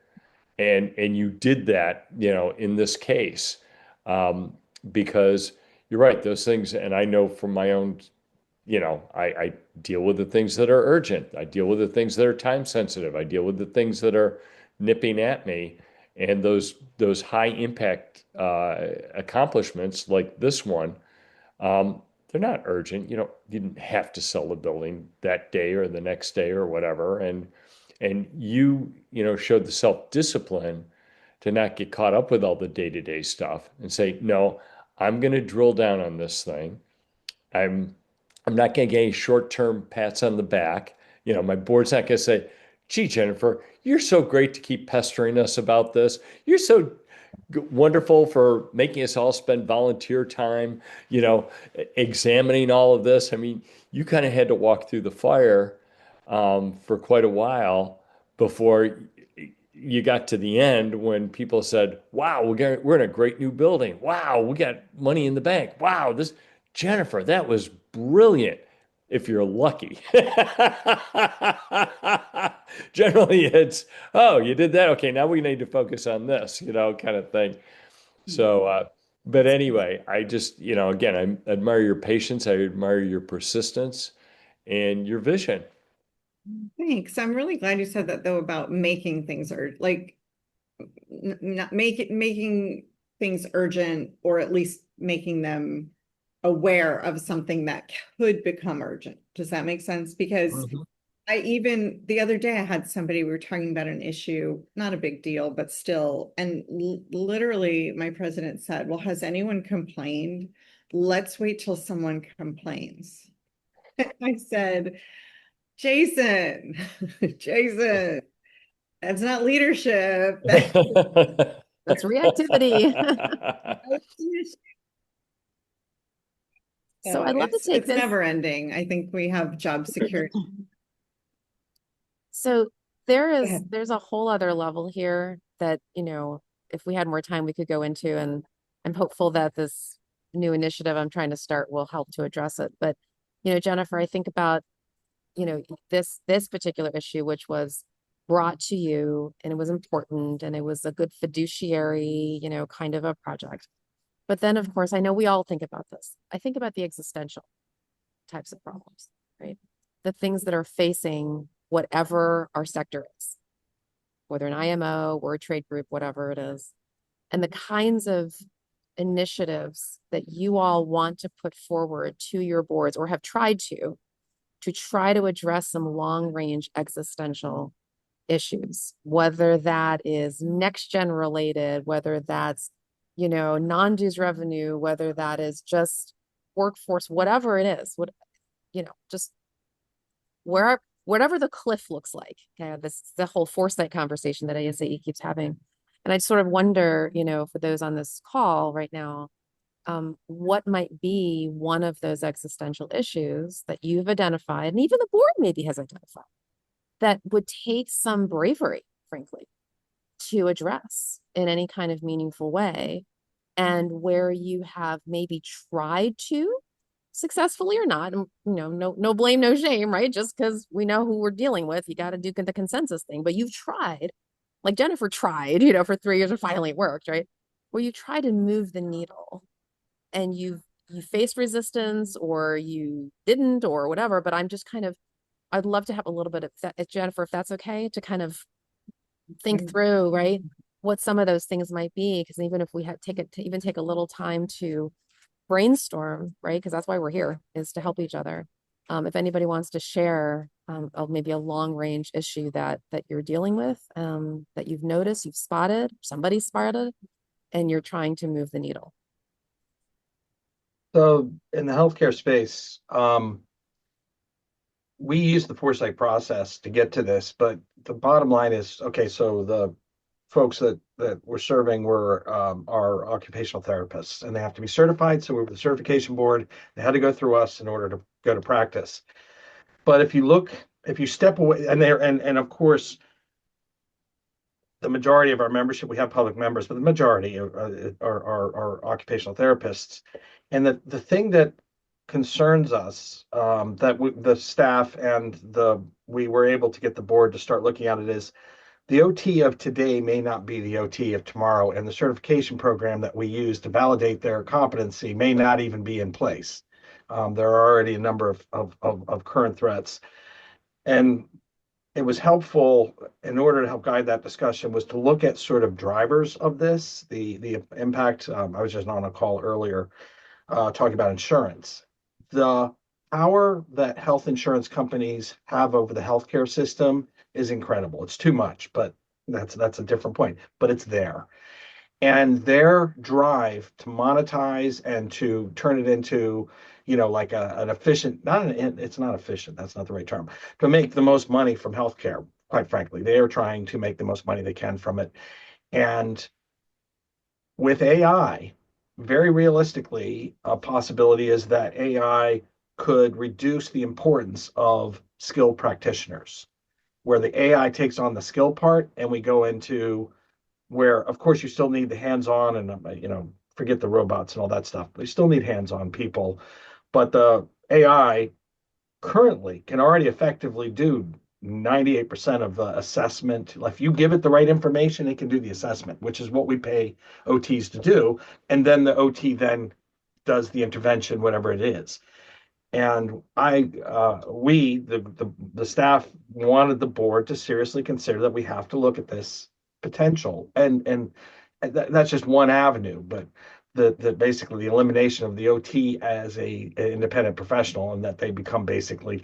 Speaker 3: And you did that, in this case, because you're right, those things, and I know from my own, I deal with the things that are urgent. I deal with the things that are time sensitive. I deal with the things that are nipping at me. And those high impact accomplishments like this one, they're not urgent. You didn't have to sell the building that day or the next day or whatever. And you showed the self-discipline to not get caught up with all the day-to-day stuff and say, no, I'm going to drill down on this thing. I'm I'm not going to get any short-term pats on the back. My board's not going to say, gee, Jennifer, you're so great to keep pestering us about this. You're so wonderful for making us all spend volunteer time, examining all of this. I mean, you kind of had to walk through the fire for quite a while before you got to the end when people said, wow, we're in a great new building. Wow, we got money in the bank. Wow, this Jennifer, that was brilliant. If you're lucky. Generally, it's, oh, you did that. Okay, now we need to focus on this, kind of thing. So, but anyway, I just, again, I admire your patience. I admire your persistence and your vision.
Speaker 2: Thanks. I'm really glad you said that though about making things like not making things urgent, or at least making them aware of something that could become urgent. Does that make sense? Because
Speaker 3: Mhm.
Speaker 2: I even the other day I had somebody, we were talking about an issue, not a big deal, but still, and literally my president said, well, has anyone complained? Let's wait till someone complains. I said, Jason, Jason, that's not leadership.
Speaker 1: That's reactivity. So
Speaker 2: So
Speaker 1: I'd love to take
Speaker 2: it's
Speaker 1: this.
Speaker 2: never ending. I think we have job security.
Speaker 1: So
Speaker 2: Go ahead.
Speaker 1: there's a whole other level here that, if we had more time, we could go into, and I'm hopeful that this new initiative I'm trying to start will help to address it. But, Jennifer, I think about, this particular issue, which was brought to you and it was important and it was a good fiduciary, kind of a project. But then, of course, I know we all think about this. I think about the existential types of problems, right? The things that are facing whatever our sector is, whether an IMO or a trade group, whatever it is, and the kinds of initiatives that you all want to put forward to your boards or have tried to try to address some long range existential issues, whether that is next gen related, whether that's, non-dues revenue, whether that is just workforce, whatever it is, just whatever the cliff looks like. Okay, this the whole foresight conversation that ASAE keeps having. And I sort of wonder, for those on this call right now, what might be one of those existential issues that you've identified, and even the board maybe has identified, that would take some bravery, frankly, to address in any kind of meaningful way, and where you have maybe tried to successfully or not, and, no blame, no shame, right? Just because we know who we're dealing with, you got to do the consensus thing. But you've tried, like Jennifer tried, for 3 years and finally it worked, right? Where you try to move the needle and you faced resistance or you didn't or whatever. But I'm just kind of, I'd love to have a little bit of that, Jennifer, if that's okay, to kind of think through, right, what some of those things might be. Because even if we had take a little time to brainstorm, right? Because that's why we're here, is to help each other. If anybody wants to share maybe a long range issue that you're dealing with, that you've noticed, you've spotted, somebody spotted, and you're trying to move the needle.
Speaker 4: So in the healthcare space, we use the foresight process to get to this, but the bottom line is, okay, so the folks that we're serving were our occupational therapists, and they have to be certified. So we're with the certification board. They had to go through us in order to go to practice. But if you step away, and of course, the majority of our membership, we have public members, but the majority are occupational therapists. And the thing that concerns us, the staff and we were able to get the board to start looking at it, is the OT of today may not be the OT of tomorrow, and the certification program that we use to validate their competency may not even be in place. There are already a number of current threats. And it was helpful, in order to help guide that discussion, was to look at sort of drivers of this, the impact. I was just on a call earlier talking about insurance. The power that health insurance companies have over the healthcare system is incredible. It's too much, but that's a different point. But it's there. And their drive to monetize and to turn it into, like an efficient, it's not efficient, that's not the right term, to make the most money from healthcare. Quite frankly, they are trying to make the most money they can from it. And with AI, very realistically, a possibility is that AI could reduce the importance of skilled practitioners, where the AI takes on the skill part, and we go into where, of course, you still need the hands-on and forget the robots and all that stuff. We still need hands-on people, but the AI currently can already effectively do 98% of the assessment. If you give it the right information, it can do the assessment, which is what we pay OTs to do. And then the OT then does the intervention, whatever it is. And the staff wanted the board to seriously consider that we have to look at this potential, and that's just one avenue. But the basically the elimination of the OT as an independent professional, and that they become basically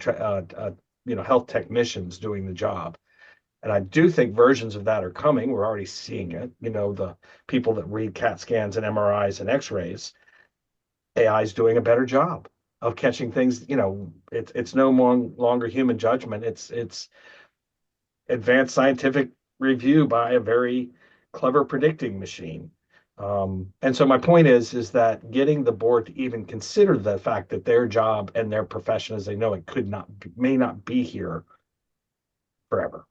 Speaker 4: health technicians doing the job. And I do think versions of that are coming. We're already seeing it. The people that read CAT scans and MRIs and X-rays, AI is doing a better job of catching things. It's no longer human judgment. It's advanced scientific review by a very clever predicting machine. And so my point is that getting the board to even consider the fact that their job and their profession, as they know it, may not be here forever.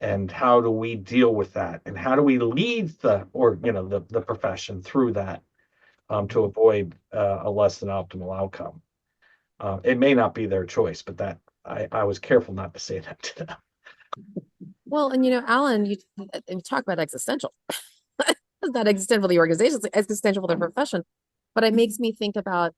Speaker 4: And how do we deal with that? And how do we lead the profession through that, to avoid a less than optimal outcome? It may not be their choice, but that I was careful not to say that to them.
Speaker 1: Well, and Alan, you talk about existential. It's not existential for the organization, it's existential for the profession. But it makes me think about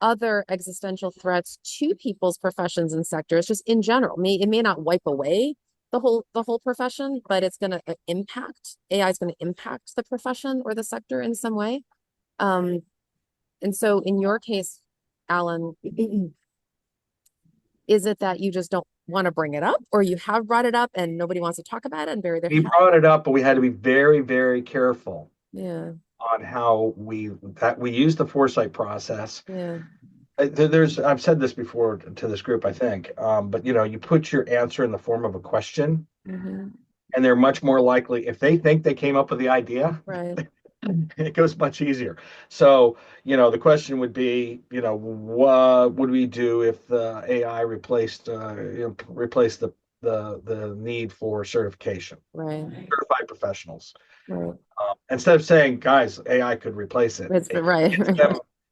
Speaker 1: other existential threats to people's professions and sectors, just in general. It may not wipe away the whole profession, but it's going to impact, AI is going to impact the profession or the sector in some way. And so in your case, Alan, is it that you just don't want to bring it up, or you have brought it up and nobody wants to talk about it and bury their
Speaker 4: We
Speaker 1: head?
Speaker 4: brought it up, but we had to be very, very careful
Speaker 1: Yeah,
Speaker 4: on how we use the foresight process.
Speaker 1: yeah.
Speaker 4: I've said this before to this group, I think, but you put your answer in the form of a question,
Speaker 1: Hmm.
Speaker 4: and they're much more likely, if they think they came up with the idea,
Speaker 1: Right.
Speaker 4: it goes much easier. So, the question would be, what would we do if the AI replaced the need for certification,
Speaker 1: Right.
Speaker 4: certified professionals?
Speaker 1: Right.
Speaker 4: Instead of saying, guys, AI could replace it,
Speaker 1: It's right.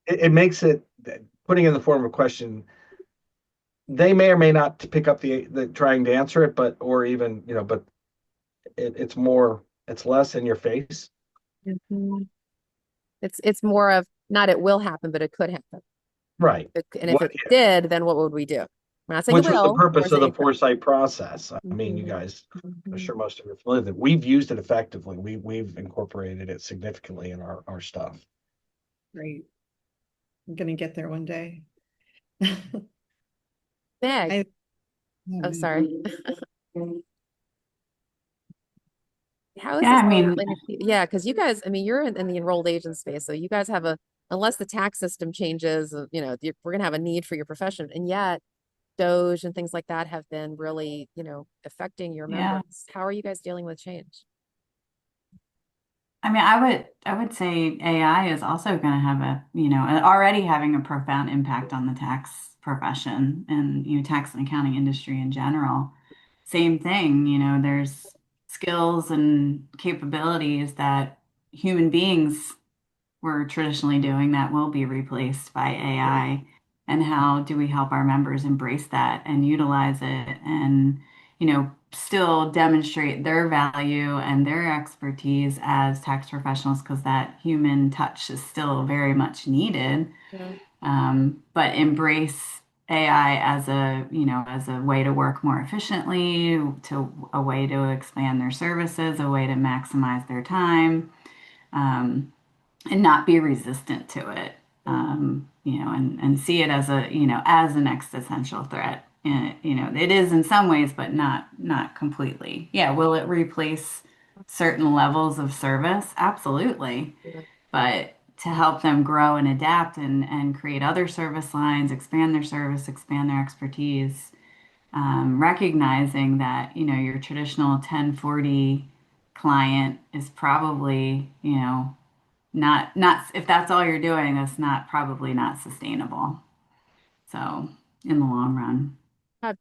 Speaker 4: it makes it, putting in the form of a question. They may or may not pick up the trying to answer it, but it's less in your face.
Speaker 1: Mhm. It's more of not it will happen, but it could happen.
Speaker 4: Right.
Speaker 1: And if
Speaker 4: What
Speaker 1: it did, then what would we do? We're not saying it
Speaker 4: Which was the
Speaker 1: will. We're
Speaker 4: purpose of
Speaker 1: saying
Speaker 4: the
Speaker 1: it could.
Speaker 4: foresight process. I mean, you
Speaker 1: Mhm.
Speaker 4: guys, I'm
Speaker 1: Mhm.
Speaker 4: sure most of you are familiar with it. We've used it effectively. We've incorporated it significantly in our stuff.
Speaker 2: Great. I'm gonna get there one day.
Speaker 1: Meg.
Speaker 2: I,
Speaker 1: Oh, sorry. How is
Speaker 5: Yeah,
Speaker 1: this
Speaker 5: I mean,
Speaker 1: going? Yeah, because you guys, I mean, you're in the enrolled agent space, so you guys have unless the tax system changes, we're gonna have a need for your profession, and yet Doge and things like that have been really, affecting your
Speaker 5: yeah.
Speaker 1: members. How are you guys dealing with change?
Speaker 5: I mean, I would say AI is also going to have already having a profound impact on the tax profession and, tax and accounting industry in general. Same thing, there's skills and capabilities that human beings were traditionally doing that will be replaced by AI. And how do we help our members embrace that and utilize it and, still demonstrate their value and their expertise as tax professionals because that human touch is still very much needed.
Speaker 1: Yeah.
Speaker 5: But embrace AI as a way to work more efficiently, to a way to expand their services, a way to maximize their time. And not be resistant to it, and see it as as an existential threat. And, it is in some ways, but not completely. Yeah, will it replace certain levels of service? Absolutely.
Speaker 1: Yeah.
Speaker 5: But to help them grow and adapt and create other service lines, expand their service, expand their expertise, recognizing that, your traditional 1040 client is probably, not if that's all you're doing, that's not probably not sustainable. So in the long run.
Speaker 1: Have,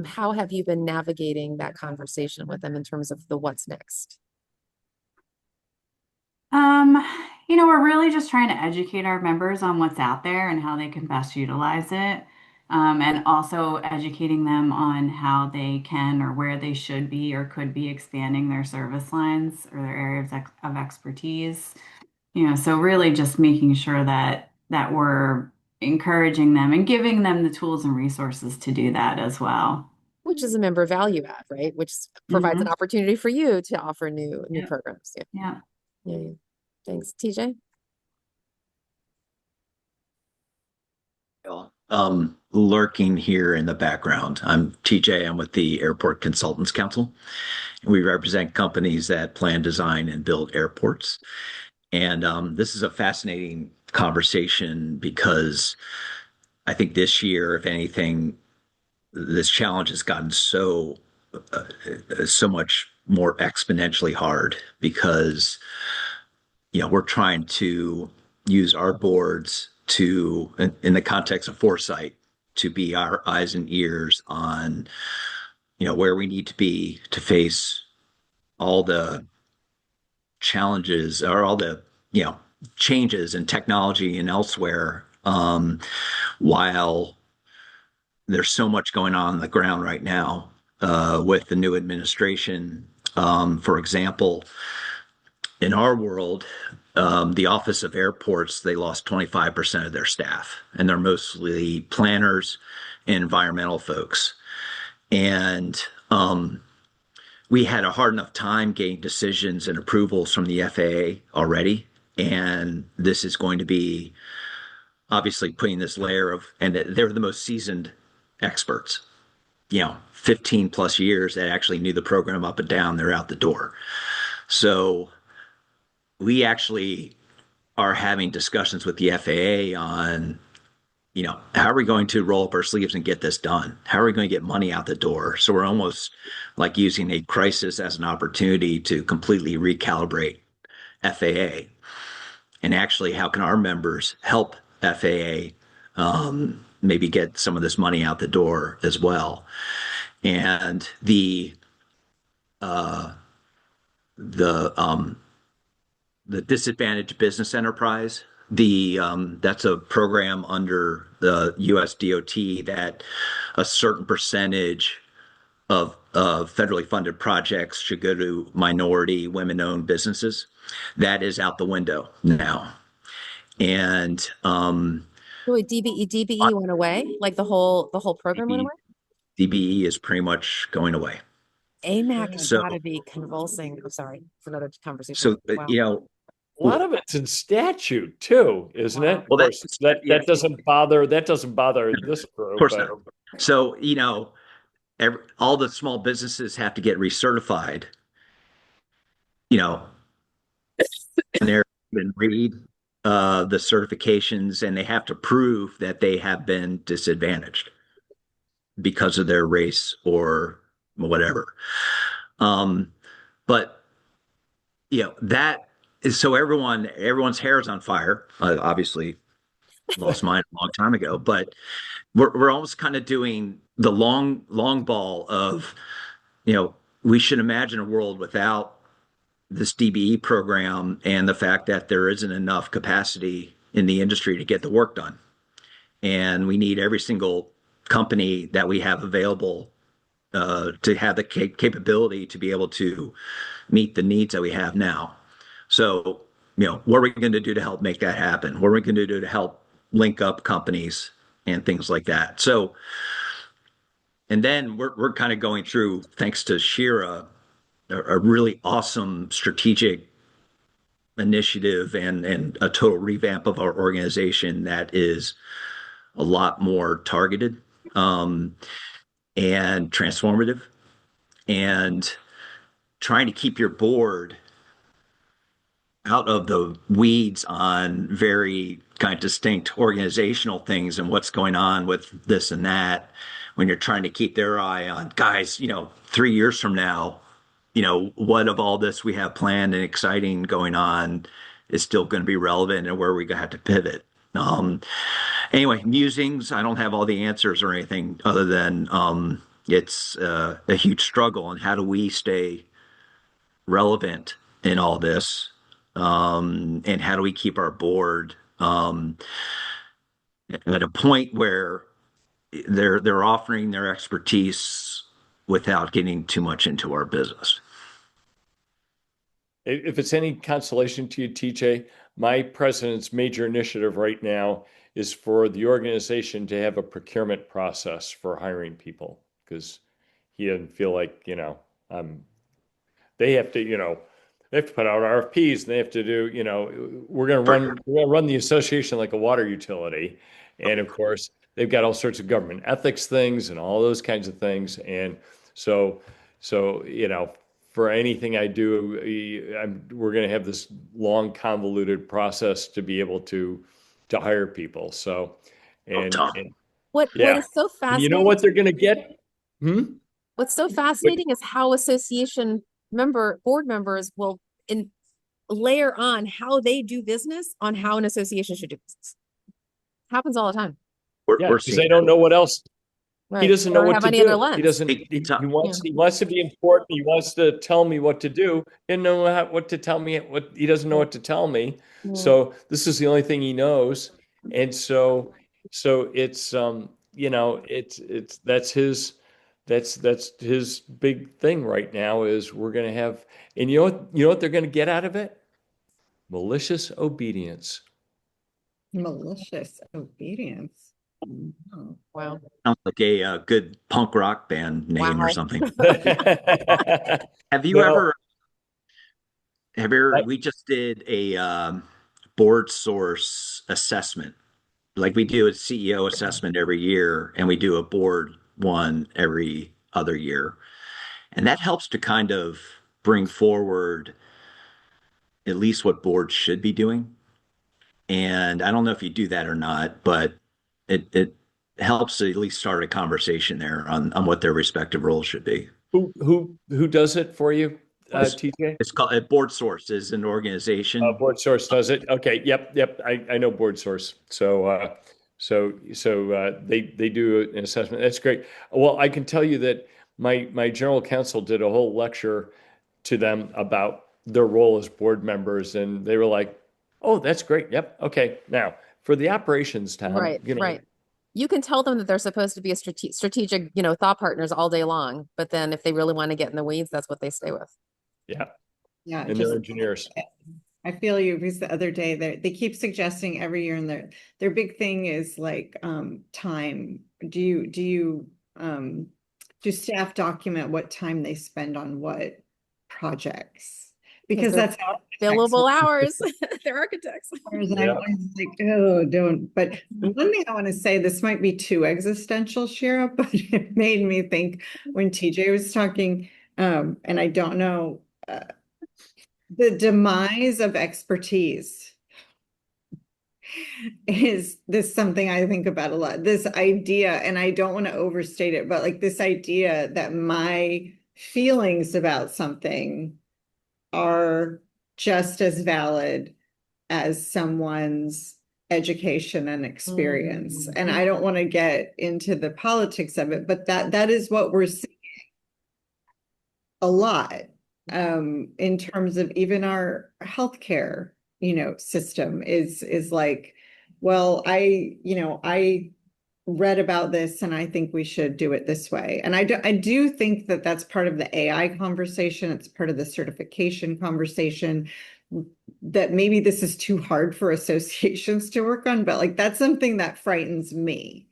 Speaker 1: how have you been navigating that conversation with them in terms of the what's next?
Speaker 5: Um, We're really just trying to educate our members on what's out there and how they can best utilize it. And also educating them on how they can or where they should be or could be expanding their service lines or their areas of expertise. So really just making sure that we're encouraging them and giving them the tools and resources to do that as well.
Speaker 1: Which is a member value add, right? Which provides an
Speaker 5: Hmm.
Speaker 1: opportunity for you to offer new
Speaker 5: Yeah.
Speaker 1: programs. Yeah.
Speaker 5: Yeah.
Speaker 1: Yeah. Yeah. Thanks, TJ.
Speaker 6: Lurking here in the background. I'm TJ. I'm with the Airport Consultants Council. We represent companies that plan, design, and build airports. And this is a fascinating conversation because I think this year, if anything, this challenge has gotten so much more exponentially hard because we're trying to use our boards to, in the context of foresight, to be our eyes and ears on, where we need to be to face all the challenges or all the, changes in technology and elsewhere, while there's so much going on the ground right now, with the new administration. For example, in our world, the Office of Airports, they lost 25% of their staff, and they're mostly planners and environmental folks. And we had a hard enough time getting decisions and approvals from the FAA already. And this is going to be obviously putting this layer of, and they're the most seasoned experts, 15 plus years that actually knew the program up and down. They're out the door. So we actually are having discussions with the FAA on, how are we going to roll up our sleeves and get this done? How are we going to get money out the door? So we're almost like using a crisis as an opportunity to completely recalibrate FAA. And actually, how can our members help FAA, maybe get some of this money out the door as well? And uh, the the disadvantaged business enterprise. That's a program under the U.S. DOT that a certain percentage of federally funded projects should go to minority women-owned businesses. That is out the window now, and
Speaker 1: Wait, DBE went away? Like the whole program went
Speaker 6: DB,
Speaker 1: away?
Speaker 6: DBE is pretty much going away.
Speaker 1: AMAC has
Speaker 6: So,
Speaker 1: got to be convulsing. I'm sorry, it's another conversation.
Speaker 6: so
Speaker 1: Wow.
Speaker 3: A lot of it's in statute too, isn't it? Of
Speaker 6: well,
Speaker 3: course, that
Speaker 6: yeah,
Speaker 3: that doesn't bother this
Speaker 6: of
Speaker 3: group,
Speaker 6: course
Speaker 3: but
Speaker 6: not. So, all the small businesses have to get recertified, you know, and they're and read the certifications, and they have to prove that they have been disadvantaged because of their race or whatever. Um, but that is so everyone's hair is on fire. Obviously, lost mine a long time ago, but we're almost kind of doing the long ball of we should imagine a world without this DBE program and the fact that there isn't enough capacity in the industry to get the work done. And we need every single company that we have available to have the capability to be able to meet the needs that we have now. So, what are we going to do to help make that happen? What are we going to do to help link up companies and things like that? So, and then we're kind of going through, thanks to Shira, a really awesome strategic initiative and a total revamp of our organization that is a lot more targeted, um, and transformative, and trying to keep your board out of the weeds on very kind of distinct organizational things and what's going on with this and that when you're trying to keep their eye on guys, 3 years from now, what of all this we have planned and exciting going on is still going to be relevant and where we have to pivot. Anyway, musings. I don't have all the answers or anything other than it's a huge struggle. And how do we stay relevant in all this? And how do we keep our board at a point where they're offering their expertise without getting too much into our business.
Speaker 3: If it's any consolation to you, TJ, my president's major initiative right now is for the organization to have a procurement process for hiring people because he doesn't feel like, they have to, they have to put out RFPs and they have to do, we're going to run the association like a water utility. And of course, they've got all sorts of government ethics things and all those kinds of things. And so, for anything I do, we're going to have this long, convoluted process to be able to hire people. So, and
Speaker 1: What
Speaker 3: yeah,
Speaker 1: is so
Speaker 3: and you know
Speaker 1: fascinating
Speaker 3: what they're going to get? Hmm?
Speaker 1: What's so
Speaker 3: But
Speaker 1: fascinating is how board members will layer on how they do business on how an association should do business. Happens all the time.
Speaker 3: yeah,
Speaker 6: We're
Speaker 3: because they
Speaker 6: seeing
Speaker 3: don't know what else. He
Speaker 1: Right.
Speaker 3: doesn't know
Speaker 1: Or
Speaker 3: what
Speaker 1: have
Speaker 3: to
Speaker 1: any other
Speaker 3: do. He
Speaker 1: lens.
Speaker 3: doesn't. He
Speaker 1: Yeah.
Speaker 3: wants to be important. He wants to tell me what to do. He doesn't know what to tell me. What he doesn't know what to tell me.
Speaker 1: Yeah.
Speaker 3: So this is the only thing he knows. And so it's it's that's his big thing right now is we're gonna have, and you know what they're gonna get out of it? Malicious obedience.
Speaker 2: Malicious obedience. Oh.
Speaker 1: Wow.
Speaker 6: sounds like a good punk rock band name or
Speaker 1: Wow.
Speaker 6: something. Have you
Speaker 3: No,
Speaker 6: ever have you ever
Speaker 3: I,
Speaker 6: we just did a board source assessment. Like we do a CEO assessment every year and we do a board one every other year. And that helps to kind of bring forward at least what boards should be doing. And I don't know if you do that or not, but it helps to at least start a conversation there on what their respective roles should be.
Speaker 3: who does it for you,
Speaker 6: It's,
Speaker 3: TJ?
Speaker 6: it's called a board source is an organization.
Speaker 3: Board Source does it. Okay. Yep. I know Board Source. So they do an assessment. That's great. Well, I can tell you that my general counsel did a whole lecture to them about their role as board members, and they were like, "Oh, that's great. Yep. Okay. Now for the operations, Tom,
Speaker 1: Right. Right. You can tell them that they're supposed to be a strategic, thought partners all day long, but then if they really want to get in the weeds, that's what they stay with.
Speaker 3: yeah,
Speaker 2: Yeah,
Speaker 3: and they're engineers.
Speaker 2: I feel you because the other day they keep suggesting every year and their big thing is like time. Do staff document what time they spend on what projects?
Speaker 1: Because
Speaker 2: Because
Speaker 1: they're
Speaker 2: that's how
Speaker 1: billable hours. They're architects.
Speaker 2: and I'm
Speaker 3: Yeah.
Speaker 2: always like, oh, don't. But one thing I want to say, this might be too existential, Shira, but it made me think when TJ was talking, and I don't know, the demise of expertise is this something I think about a lot. This idea, and I don't want to overstate it, but like this idea that my feelings about something are just as valid as someone's education and experience. And I don't want to get into the politics of it, but that is what we're seeing a lot in terms of even our healthcare, system is like, well, I read about this and I think we should do it this way. And I do think that that's part of the AI conversation. It's part of the certification conversation that maybe this is too hard for associations to work on, but like that's something that frightens me,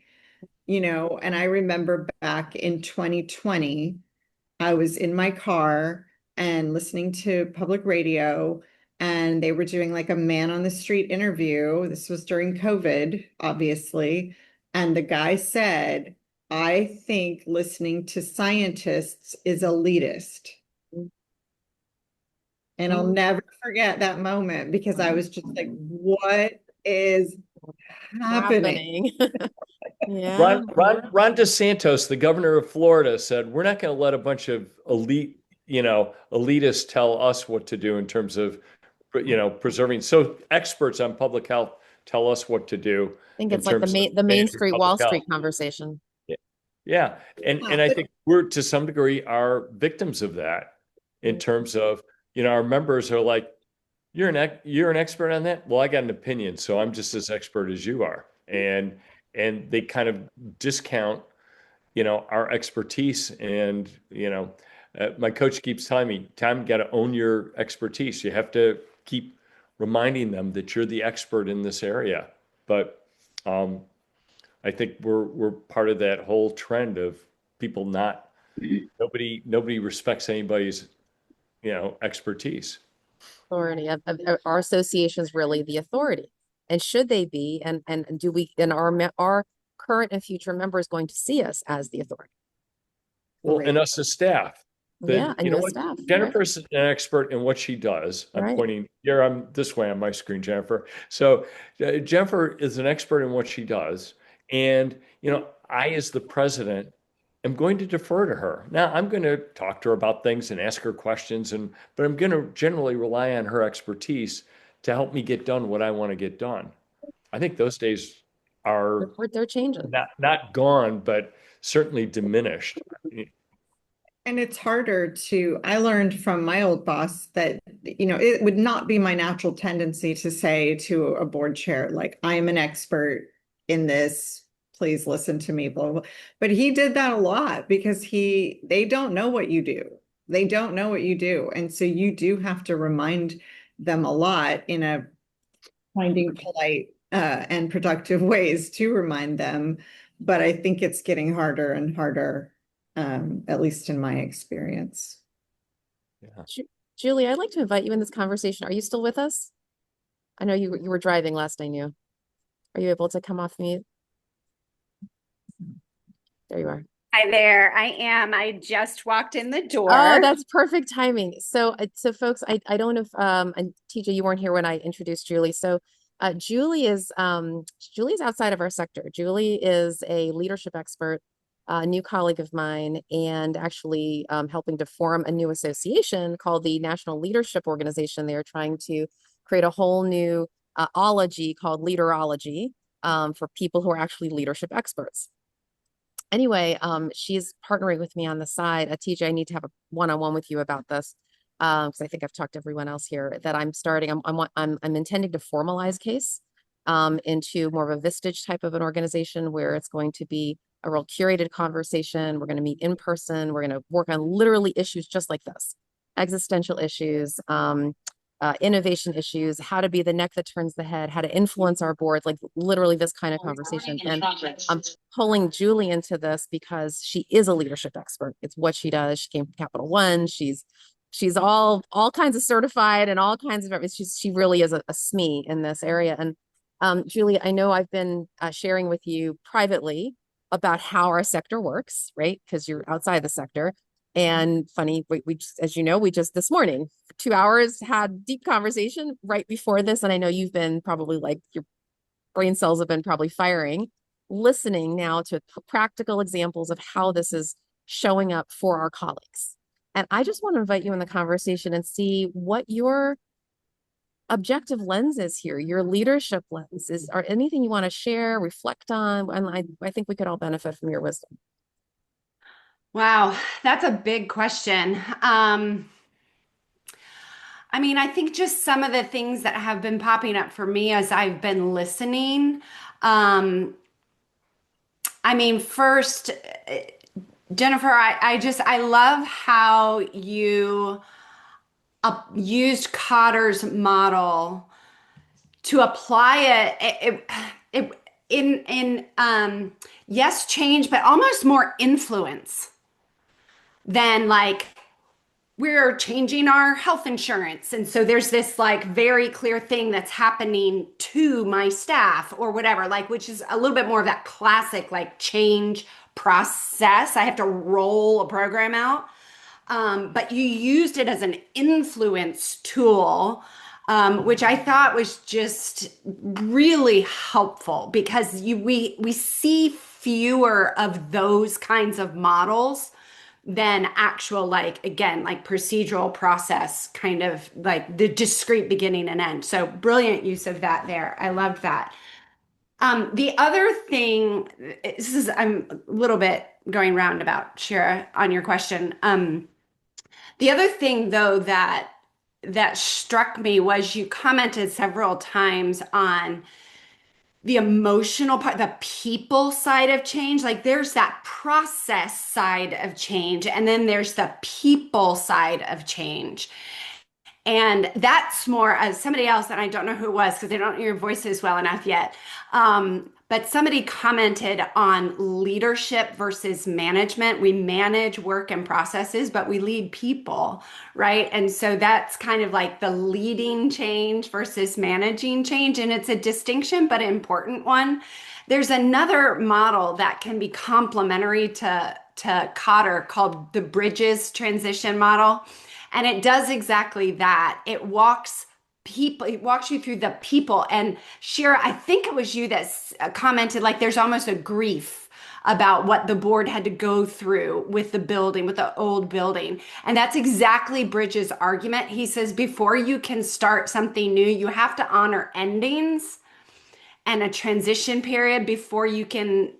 Speaker 2: and I remember back in 2020, I was in my car and listening to public radio, and they were doing like a man on the street interview. This was during COVID, obviously. And the guy said, I think listening to scientists is elitist. And I'll never forget that moment because I was just like, what is happening?
Speaker 1: Yeah.
Speaker 3: Ron DeSantis, the governor of Florida, said, "We're not going to let a bunch of elitists tell us what to do in terms of, preserving." So experts on public health tell us what to do
Speaker 1: I think
Speaker 3: in
Speaker 1: it's like the
Speaker 3: terms of
Speaker 1: Main
Speaker 3: managing
Speaker 1: Street,
Speaker 3: public
Speaker 1: Wall
Speaker 3: health.
Speaker 1: Street conversation.
Speaker 3: Yeah, yeah, and I
Speaker 2: But
Speaker 3: think we're to some degree are victims of that in terms of, our members are like, you're an expert on that. Well, I got an opinion, so I'm just as expert as you are. And they kind of discount, our expertise. And my coach keeps telling me, Tom, you got to own your expertise. You have to keep reminding them that you're the expert in this area. But um, I think we're part of that whole trend of people not nobody respects anybody's expertise.
Speaker 1: Authority of our association is really the authority, and should they be? And do we and our current and future members going to see us as the authority?
Speaker 3: Well,
Speaker 1: Great.
Speaker 3: and us as staff,
Speaker 1: Yeah,
Speaker 3: that
Speaker 1: and
Speaker 3: you know
Speaker 1: you as
Speaker 3: what,
Speaker 1: staff, right?
Speaker 3: Jennifer's an expert in what she does. I'm
Speaker 1: Right.
Speaker 3: pointing here. I'm this way on my screen, Jennifer. So Jennifer is an expert in what she does, and I, as the president, am going to defer to her. Now, I'm going to talk to her about things and ask her questions, but I'm going to generally rely on her expertise to help me get done what I want to get done. I think those days are
Speaker 1: They're changing.
Speaker 3: not gone, but certainly diminished.
Speaker 2: And it's harder to, I learned from my old boss that, it would not be my natural tendency to say to a board chair, like, I am an expert in this, please listen to me, blah, blah, blah. But he did that a lot because they don't know what you do. They don't know what you do. And so you do have to remind them a lot in a finding polite and productive ways to remind them. But I think it's getting harder and harder, at least in my experience.
Speaker 3: Yeah.
Speaker 1: Julie, I'd like to invite you in this conversation. Are you still with us? I know you were driving last I knew. Are you able to come off mute? There you are.
Speaker 7: Hi there. I am. I just walked in the door.
Speaker 1: Oh, that's perfect timing. So folks, I don't know if and TJ, you weren't here when I introduced Julie. So Julie is Julie's outside of our sector. Julie is a leadership expert, a new colleague of mine, and actually helping to form a new association called the National Leadership Organization. They are trying to create a whole new ology called leaderology for people who are actually leadership experts. Anyway, she's partnering with me on the side. TJ, I need to have a one-on-one with you about this because I think I've talked to everyone else here that I'm starting. I'm intending to formalize case into more of a Vistage type of an organization where it's going to be a real curated conversation. We're going to meet in person. We're going to work on literally issues just like this, existential issues, innovation issues, how to be the neck that turns the head, how to influence our board, like literally this kind of conversation. And I'm pulling Julie into this because she is a leadership expert. It's what she does. She came from Capital One. She's all kinds of certified and all kinds of she really is a SME in this area. And Julie, I know I've been sharing with you privately about how our sector works, right? Because you're outside the sector. And funny, we just, as you know, we just this morning for 2 hours had deep conversation right before this. And I know you've been probably like your brain cells have been probably firing, listening now to practical examples of how this is showing up for our colleagues. And I just want to invite you in the conversation and see what your objective lens is here, your leadership lens is, or anything you want to share, reflect on. And I think we could all benefit from your wisdom.
Speaker 7: Wow, that's a big question. I mean, I think just some of the things that have been popping up for me as I've been listening. Um, I mean, first, Jennifer, I love how you used Cotter's model to apply in yes, change, but almost more influence than like we're changing our health insurance. And so there's this like very clear thing that's happening to my staff or whatever, like, which is a little bit more of that classic like change process. I have to roll a program out. But you used it as an influence tool, which I thought was just really helpful because we see fewer of those kinds of models than actual, like, again, like procedural process, kind of like the discrete beginning and end. So brilliant use of that there. I loved that. The other thing, I'm a little bit going roundabout, Shira, on your question. The other thing, though, that that struck me was you commented several times on the emotional part, the people side of change. Like there's that process side of change, and then there's the people side of change. And that's more as somebody else, and I don't know who it was because I don't hear your voices well enough yet. But somebody commented on leadership versus management. We manage work and processes, but we lead people, right? And so that's kind of like the leading change versus managing change. And it's a distinction, but an important one. There's another model that can be complementary to Cotter called the Bridges transition model. And it does exactly that. It walks you through the people. And Shira, I think it was you that commented like there's almost a grief about what the board had to go through with the building, with the old building. And that's exactly Bridges' argument. He says before you can start something new, you have to honor endings and a transition period before you can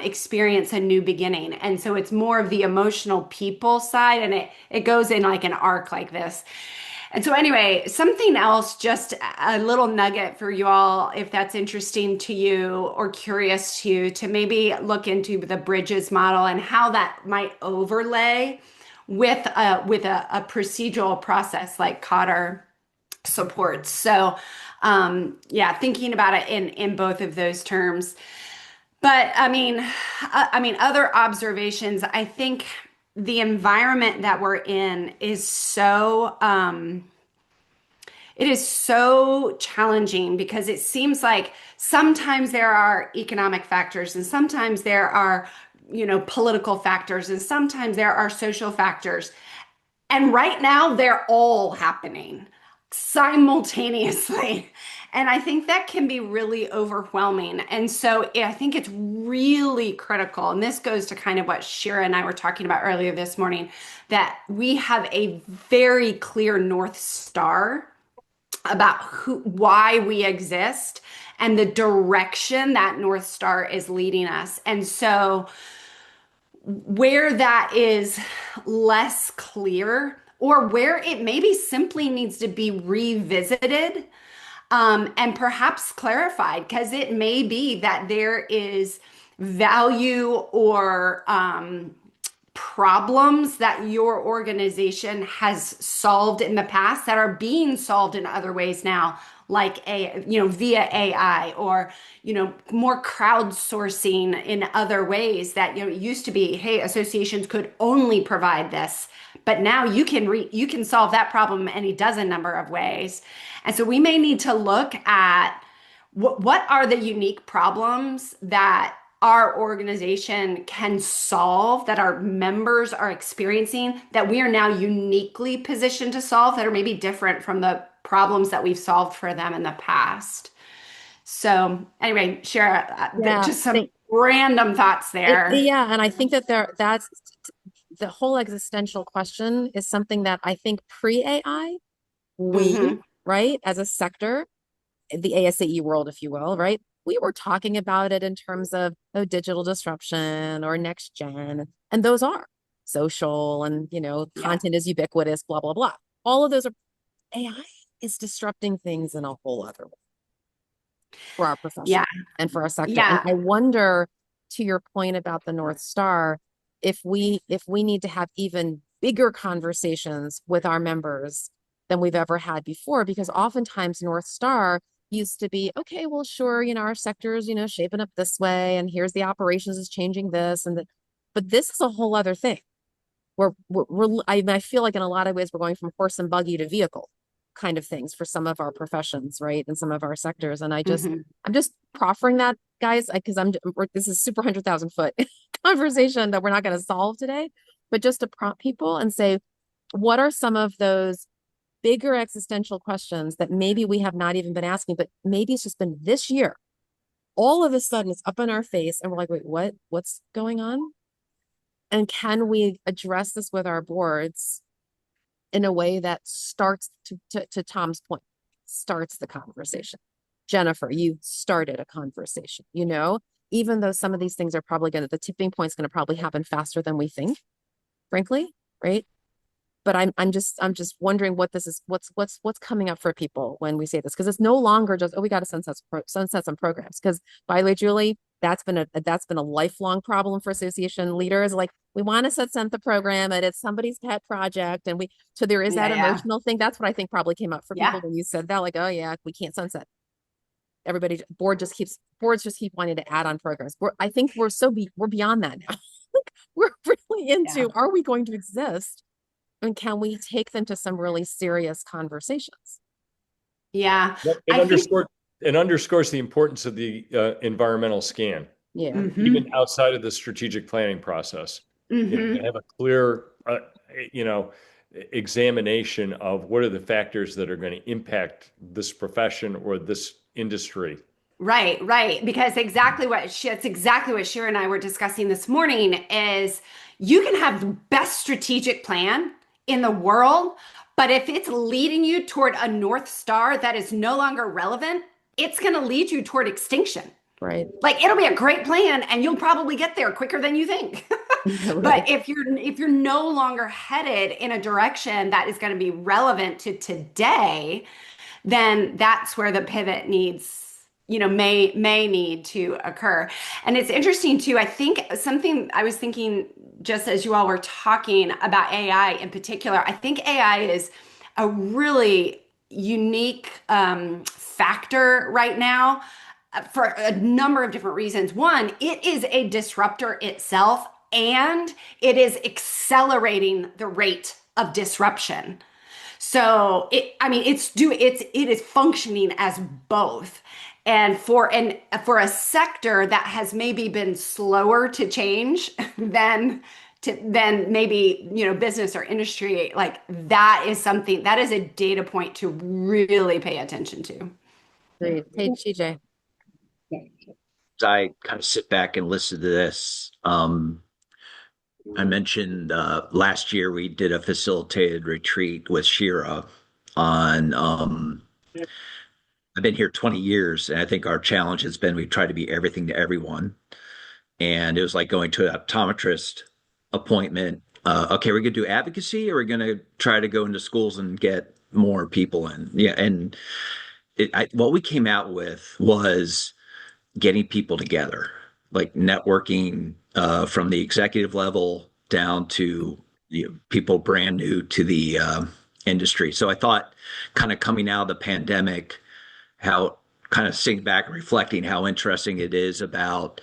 Speaker 7: experience a new beginning. And so it's more of the emotional people side, and it goes in like an arc like this. And so anyway, something else, just a little nugget for you all, if that's interesting to you or curious to you, to maybe look into the Bridges model and how that might overlay with a procedural process like Cotter supports. So, yeah, thinking about it in both of those terms. But I mean, other observations. I think the environment that we're in is it is so challenging because it seems like sometimes there are economic factors and sometimes there are, political factors and sometimes there are social factors. And right now, they're all happening simultaneously. And I think that can be really overwhelming. And so I think it's really critical. And this goes to kind of what Shira and I were talking about earlier this morning, that we have a very clear North Star about why we exist and the direction that North Star is leading us. And so where that is less clear or where it maybe simply needs to be revisited, and perhaps clarified, because it may be that there is value or problems that your organization has solved in the past that are being solved in other ways now, like via AI or more crowdsourcing in other ways that it used to be, hey, associations could only provide this, but now you can solve that problem in a dozen number of ways. And so we may need to look at what are the unique problems that our organization can solve, that our members are experiencing, that we are now uniquely positioned to solve, that are maybe different from the problems that we've solved for them in the past. So anyway, Shara,
Speaker 1: Yeah,
Speaker 7: just some random thoughts there.
Speaker 1: yeah, and I think that that's the whole existential question is something that I think pre-AI, we,
Speaker 7: Hmm.
Speaker 1: right, as a sector, the ASAE world, if you will, right? We were talking about it in terms of digital disruption or next gen, and those are social and
Speaker 7: Yeah.
Speaker 1: content is ubiquitous, blah blah blah. All of those are AI is disrupting things in a whole other way for our profession
Speaker 7: Yeah.
Speaker 1: and for our sector. And
Speaker 7: Yeah.
Speaker 1: I wonder, to your point about the North Star, if we need to have even bigger conversations with our members than we've ever had before, because oftentimes North Star used to be, okay, well, sure, our sector is, shaping up this way, and here's the operations is changing this, but this is a whole other thing. I feel like in a lot of ways we're going from horse and buggy to vehicle kind of things for some of our professions, right? And some of our sectors. And
Speaker 7: Hmm.
Speaker 1: I'm just proffering that, guys, because this is super 100,000 foot conversation that we're not going to solve today, but just to prompt people and say, what are some of those bigger existential questions that maybe we have not even been asking, but maybe it's just been this year. All of a sudden it's up in our face and we're like, wait, what's going on? And can we address this with our boards in a way that starts to Tom's point, starts the conversation? Jennifer, you started a conversation, even though some of these things are probably the tipping point's going to probably happen faster than we think, frankly, right? but I'm just wondering what this is, what's coming up for people when we say this, because it's no longer just, oh, we got to sunset some programs. Because by the way, Julie, that's been a lifelong problem for association leaders. Like, we want to sunset the program and it's somebody's pet project, and so there is that
Speaker 7: Yeah.
Speaker 1: emotional thing. That's what I think probably came up for
Speaker 7: Yeah.
Speaker 1: people when you said that, like, oh yeah, we can't sunset. Boards just keep wanting to add on programs. I think we're beyond that now. Like, we're really into,
Speaker 7: Yeah.
Speaker 1: are we going to exist? And can we take them to some really serious conversations?
Speaker 7: Yeah.
Speaker 3: It
Speaker 7: I think,
Speaker 3: underscores the importance of the environmental scan,
Speaker 1: Yeah.
Speaker 3: even outside of the strategic planning process. To have a clear, examination of what are the factors that are going to impact this profession or this industry.
Speaker 7: Right, right. Because that's exactly what Shira and I were discussing this morning is you can have the best strategic plan in the world, but if it's leading you toward a North Star that is no longer relevant, it's going to lead you toward extinction.
Speaker 1: Right.
Speaker 7: Like, it'll be a great plan and you'll probably get there quicker than you think.
Speaker 1: Right.
Speaker 7: But if you're no longer headed in a direction that is going to be relevant to today, then that's where the pivot may need to occur. And it's interesting too. I think something I was thinking just as you all were talking about AI in particular, I think AI is a really unique factor right now for a number of different reasons. One, it is a disruptor itself, and it is accelerating the rate of disruption. So it is functioning as both. And for a sector that has maybe been slower to change than maybe, business or industry, like, that is a data point to really pay attention to.
Speaker 1: Great. Hey, TJ.
Speaker 6: I kind of sit back and listen to this. I mentioned last year we did a facilitated retreat with Shira on. I've been here 20 years, and I think our challenge has been we try to be everything to everyone. And it was like going to an optometrist appointment. Okay, we're going to do advocacy, or we're going to try to go into schools and get more people in. Yeah, and what we came out with was getting people together, like networking from the executive level down to people brand new to the industry. So I thought, kind of coming out of the pandemic, how kind of sitting back and reflecting how interesting it is about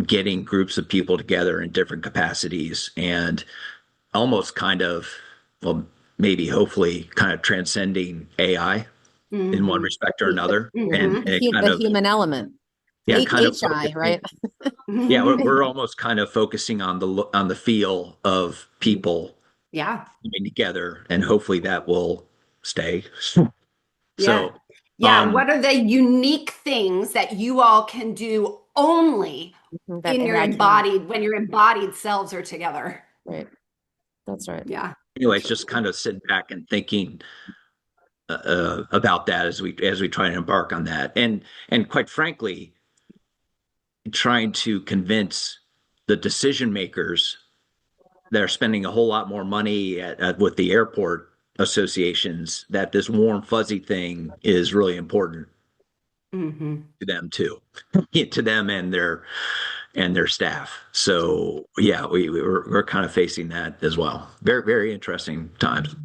Speaker 6: getting groups of people together in different capacities and almost kind of, well, maybe hopefully kind of transcending AI in one respect or another. And it kind
Speaker 1: The
Speaker 6: of,
Speaker 1: human element.
Speaker 6: yeah, kind of
Speaker 1: HI, right?
Speaker 6: yeah, we're almost kind of focusing on the feel of people
Speaker 7: Yeah.
Speaker 6: coming together, and hopefully that will stay.
Speaker 7: Yeah.
Speaker 6: So,
Speaker 7: Yeah. What are the unique things that you all can do only
Speaker 1: That
Speaker 7: when your embodied selves are together?
Speaker 1: Right. That's right.
Speaker 7: Yeah.
Speaker 6: anyway, it's just kind of sitting back and thinking about that as we try to embark on that, and quite frankly, trying to convince the decision makers that are spending a whole lot more money with the airport associations that this warm fuzzy thing is really important to them too, to them and their staff. So yeah, we're kind of facing that as well. Very, very interesting times.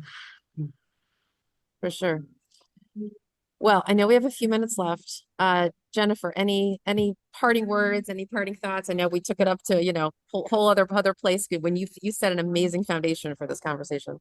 Speaker 1: For sure. Well, I know we have a few minutes left. Jennifer, any parting words, any parting thoughts? I know we took it up to, whole other place when you set an amazing foundation for this conversation.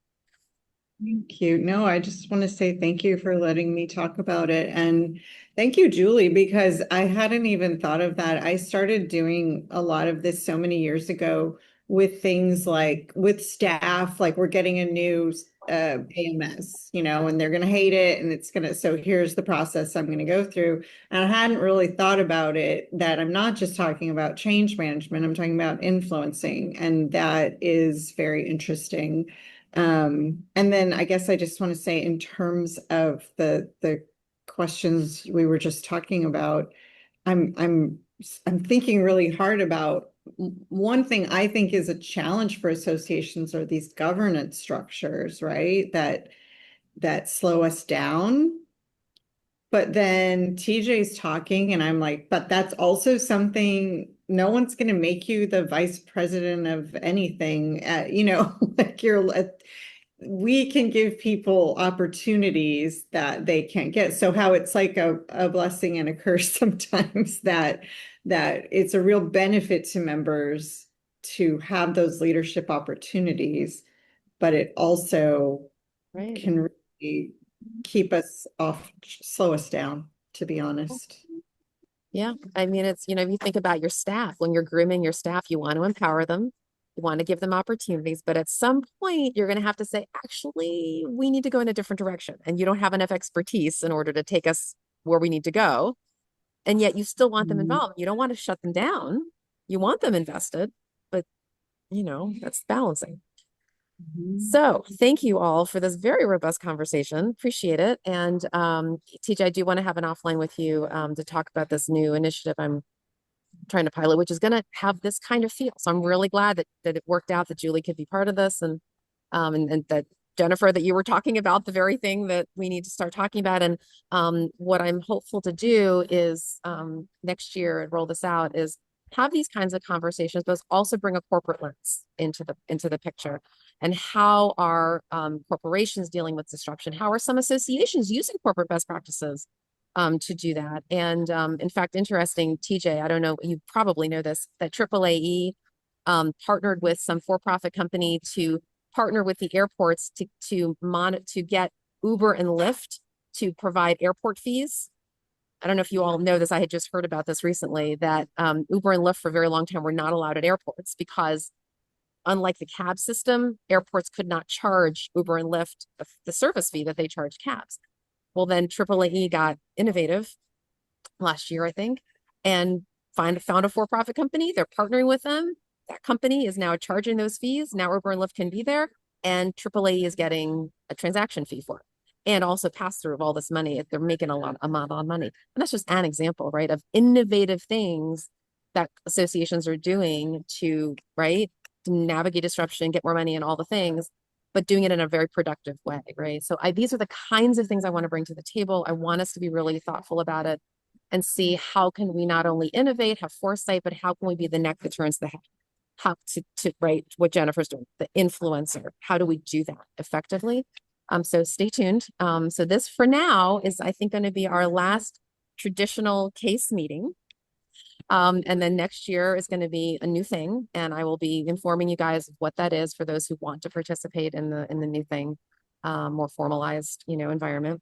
Speaker 2: Thank you. No, I just want to say thank you for letting me talk about it. And thank you, Julie, because I hadn't even thought of that. I started doing a lot of this so many years ago with things like with staff, like we're getting a new AMS, and they're going to hate it. And so here's the process I'm going to go through. And I hadn't really thought about it, that I'm not just talking about change management, I'm talking about influencing. And that is very interesting. And then I guess I just want to say, in terms of the questions we were just talking about, I'm thinking really hard about one thing I think is a challenge for associations are these governance structures, right? That slow us down. But then TJ's talking, and I'm like, but that's also something, no one's going to make you the vice president of anything. Like we can give people opportunities that they can't get. So how it's like a blessing and a curse sometimes that it's a real benefit to members to have those leadership opportunities, but it also
Speaker 1: Right.
Speaker 2: can really keep us off, slow us down, to be honest.
Speaker 1: Yeah. I mean, it's, if you think about your staff, when you're grooming your staff, you want to empower them. You want to give them opportunities, but at some point you're going to have to say, actually, we need to go in a different direction. And you don't have enough expertise in order to take us where we need to go. And yet you still want them involved. You don't want to shut them down. You want them invested, but that's balancing. So thank you all for this very robust conversation. Appreciate it. And TJ, I do want to have an offline with you to talk about this new initiative I'm trying to pilot, which is going to have this kind of feel. So I'm really glad that it worked out that Julie could be part of this and that Jennifer, that you were talking about the very thing that we need to start talking about. And what I'm hopeful to do is next year and roll this out is have these kinds of conversations, but also bring a corporate lens into the picture. And how are corporations dealing with disruption? How are some associations using corporate best practices to do that? And in fact, interesting, TJ, I don't know, you probably know this, that AAAE partnered with some for-profit company to partner with the airports to get Uber and Lyft to provide airport fees. I don't know if you all know this. I had just heard about this recently, that Uber and Lyft for a very long time were not allowed at airports because unlike the cab system, airports could not charge Uber and Lyft the service fee that they charge cabs. Well, then AAAE got innovative last year, I think, and found a for-profit company. They're partnering with them. That company is now charging those fees. Now Uber and Lyft can be there, and AAA is getting a transaction fee for it, and also pass through of all this money. They're making a lot of money, and that's just an example, right, of innovative things that associations are doing to navigate disruption, get more money, and all the things, but doing it in a very productive way, right? So these are the kinds of things I want to bring to the table. I want us to be really thoughtful about it and see how can we not only innovate, have foresight, but how can we be the neck that turns the head? How to write what Jennifer's doing, the influencer. How do we do that effectively? So stay tuned. So this for now is, I think, going to be our last traditional case meeting. And then next year is going to be a new thing, and I will be informing you guys what that is for those who want to participate in the new thing, more formalized, environment.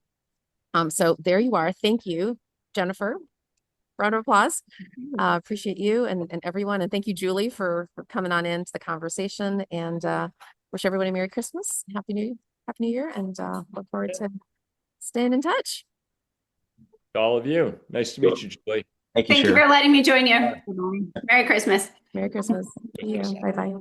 Speaker 1: So there you are. Thank you, Jennifer. Round of applause. Appreciate you and everyone, and thank you, Julie, for coming on into the conversation. And wish everyone a Merry Christmas, Happy New Year, and look forward to staying in touch.
Speaker 3: All of you. Nice to meet you, Julie.
Speaker 6: Thank you,
Speaker 7: Thank you
Speaker 6: Sharon.
Speaker 7: for letting me join you. Merry Christmas.
Speaker 1: Merry Christmas. Yeah, bye bye.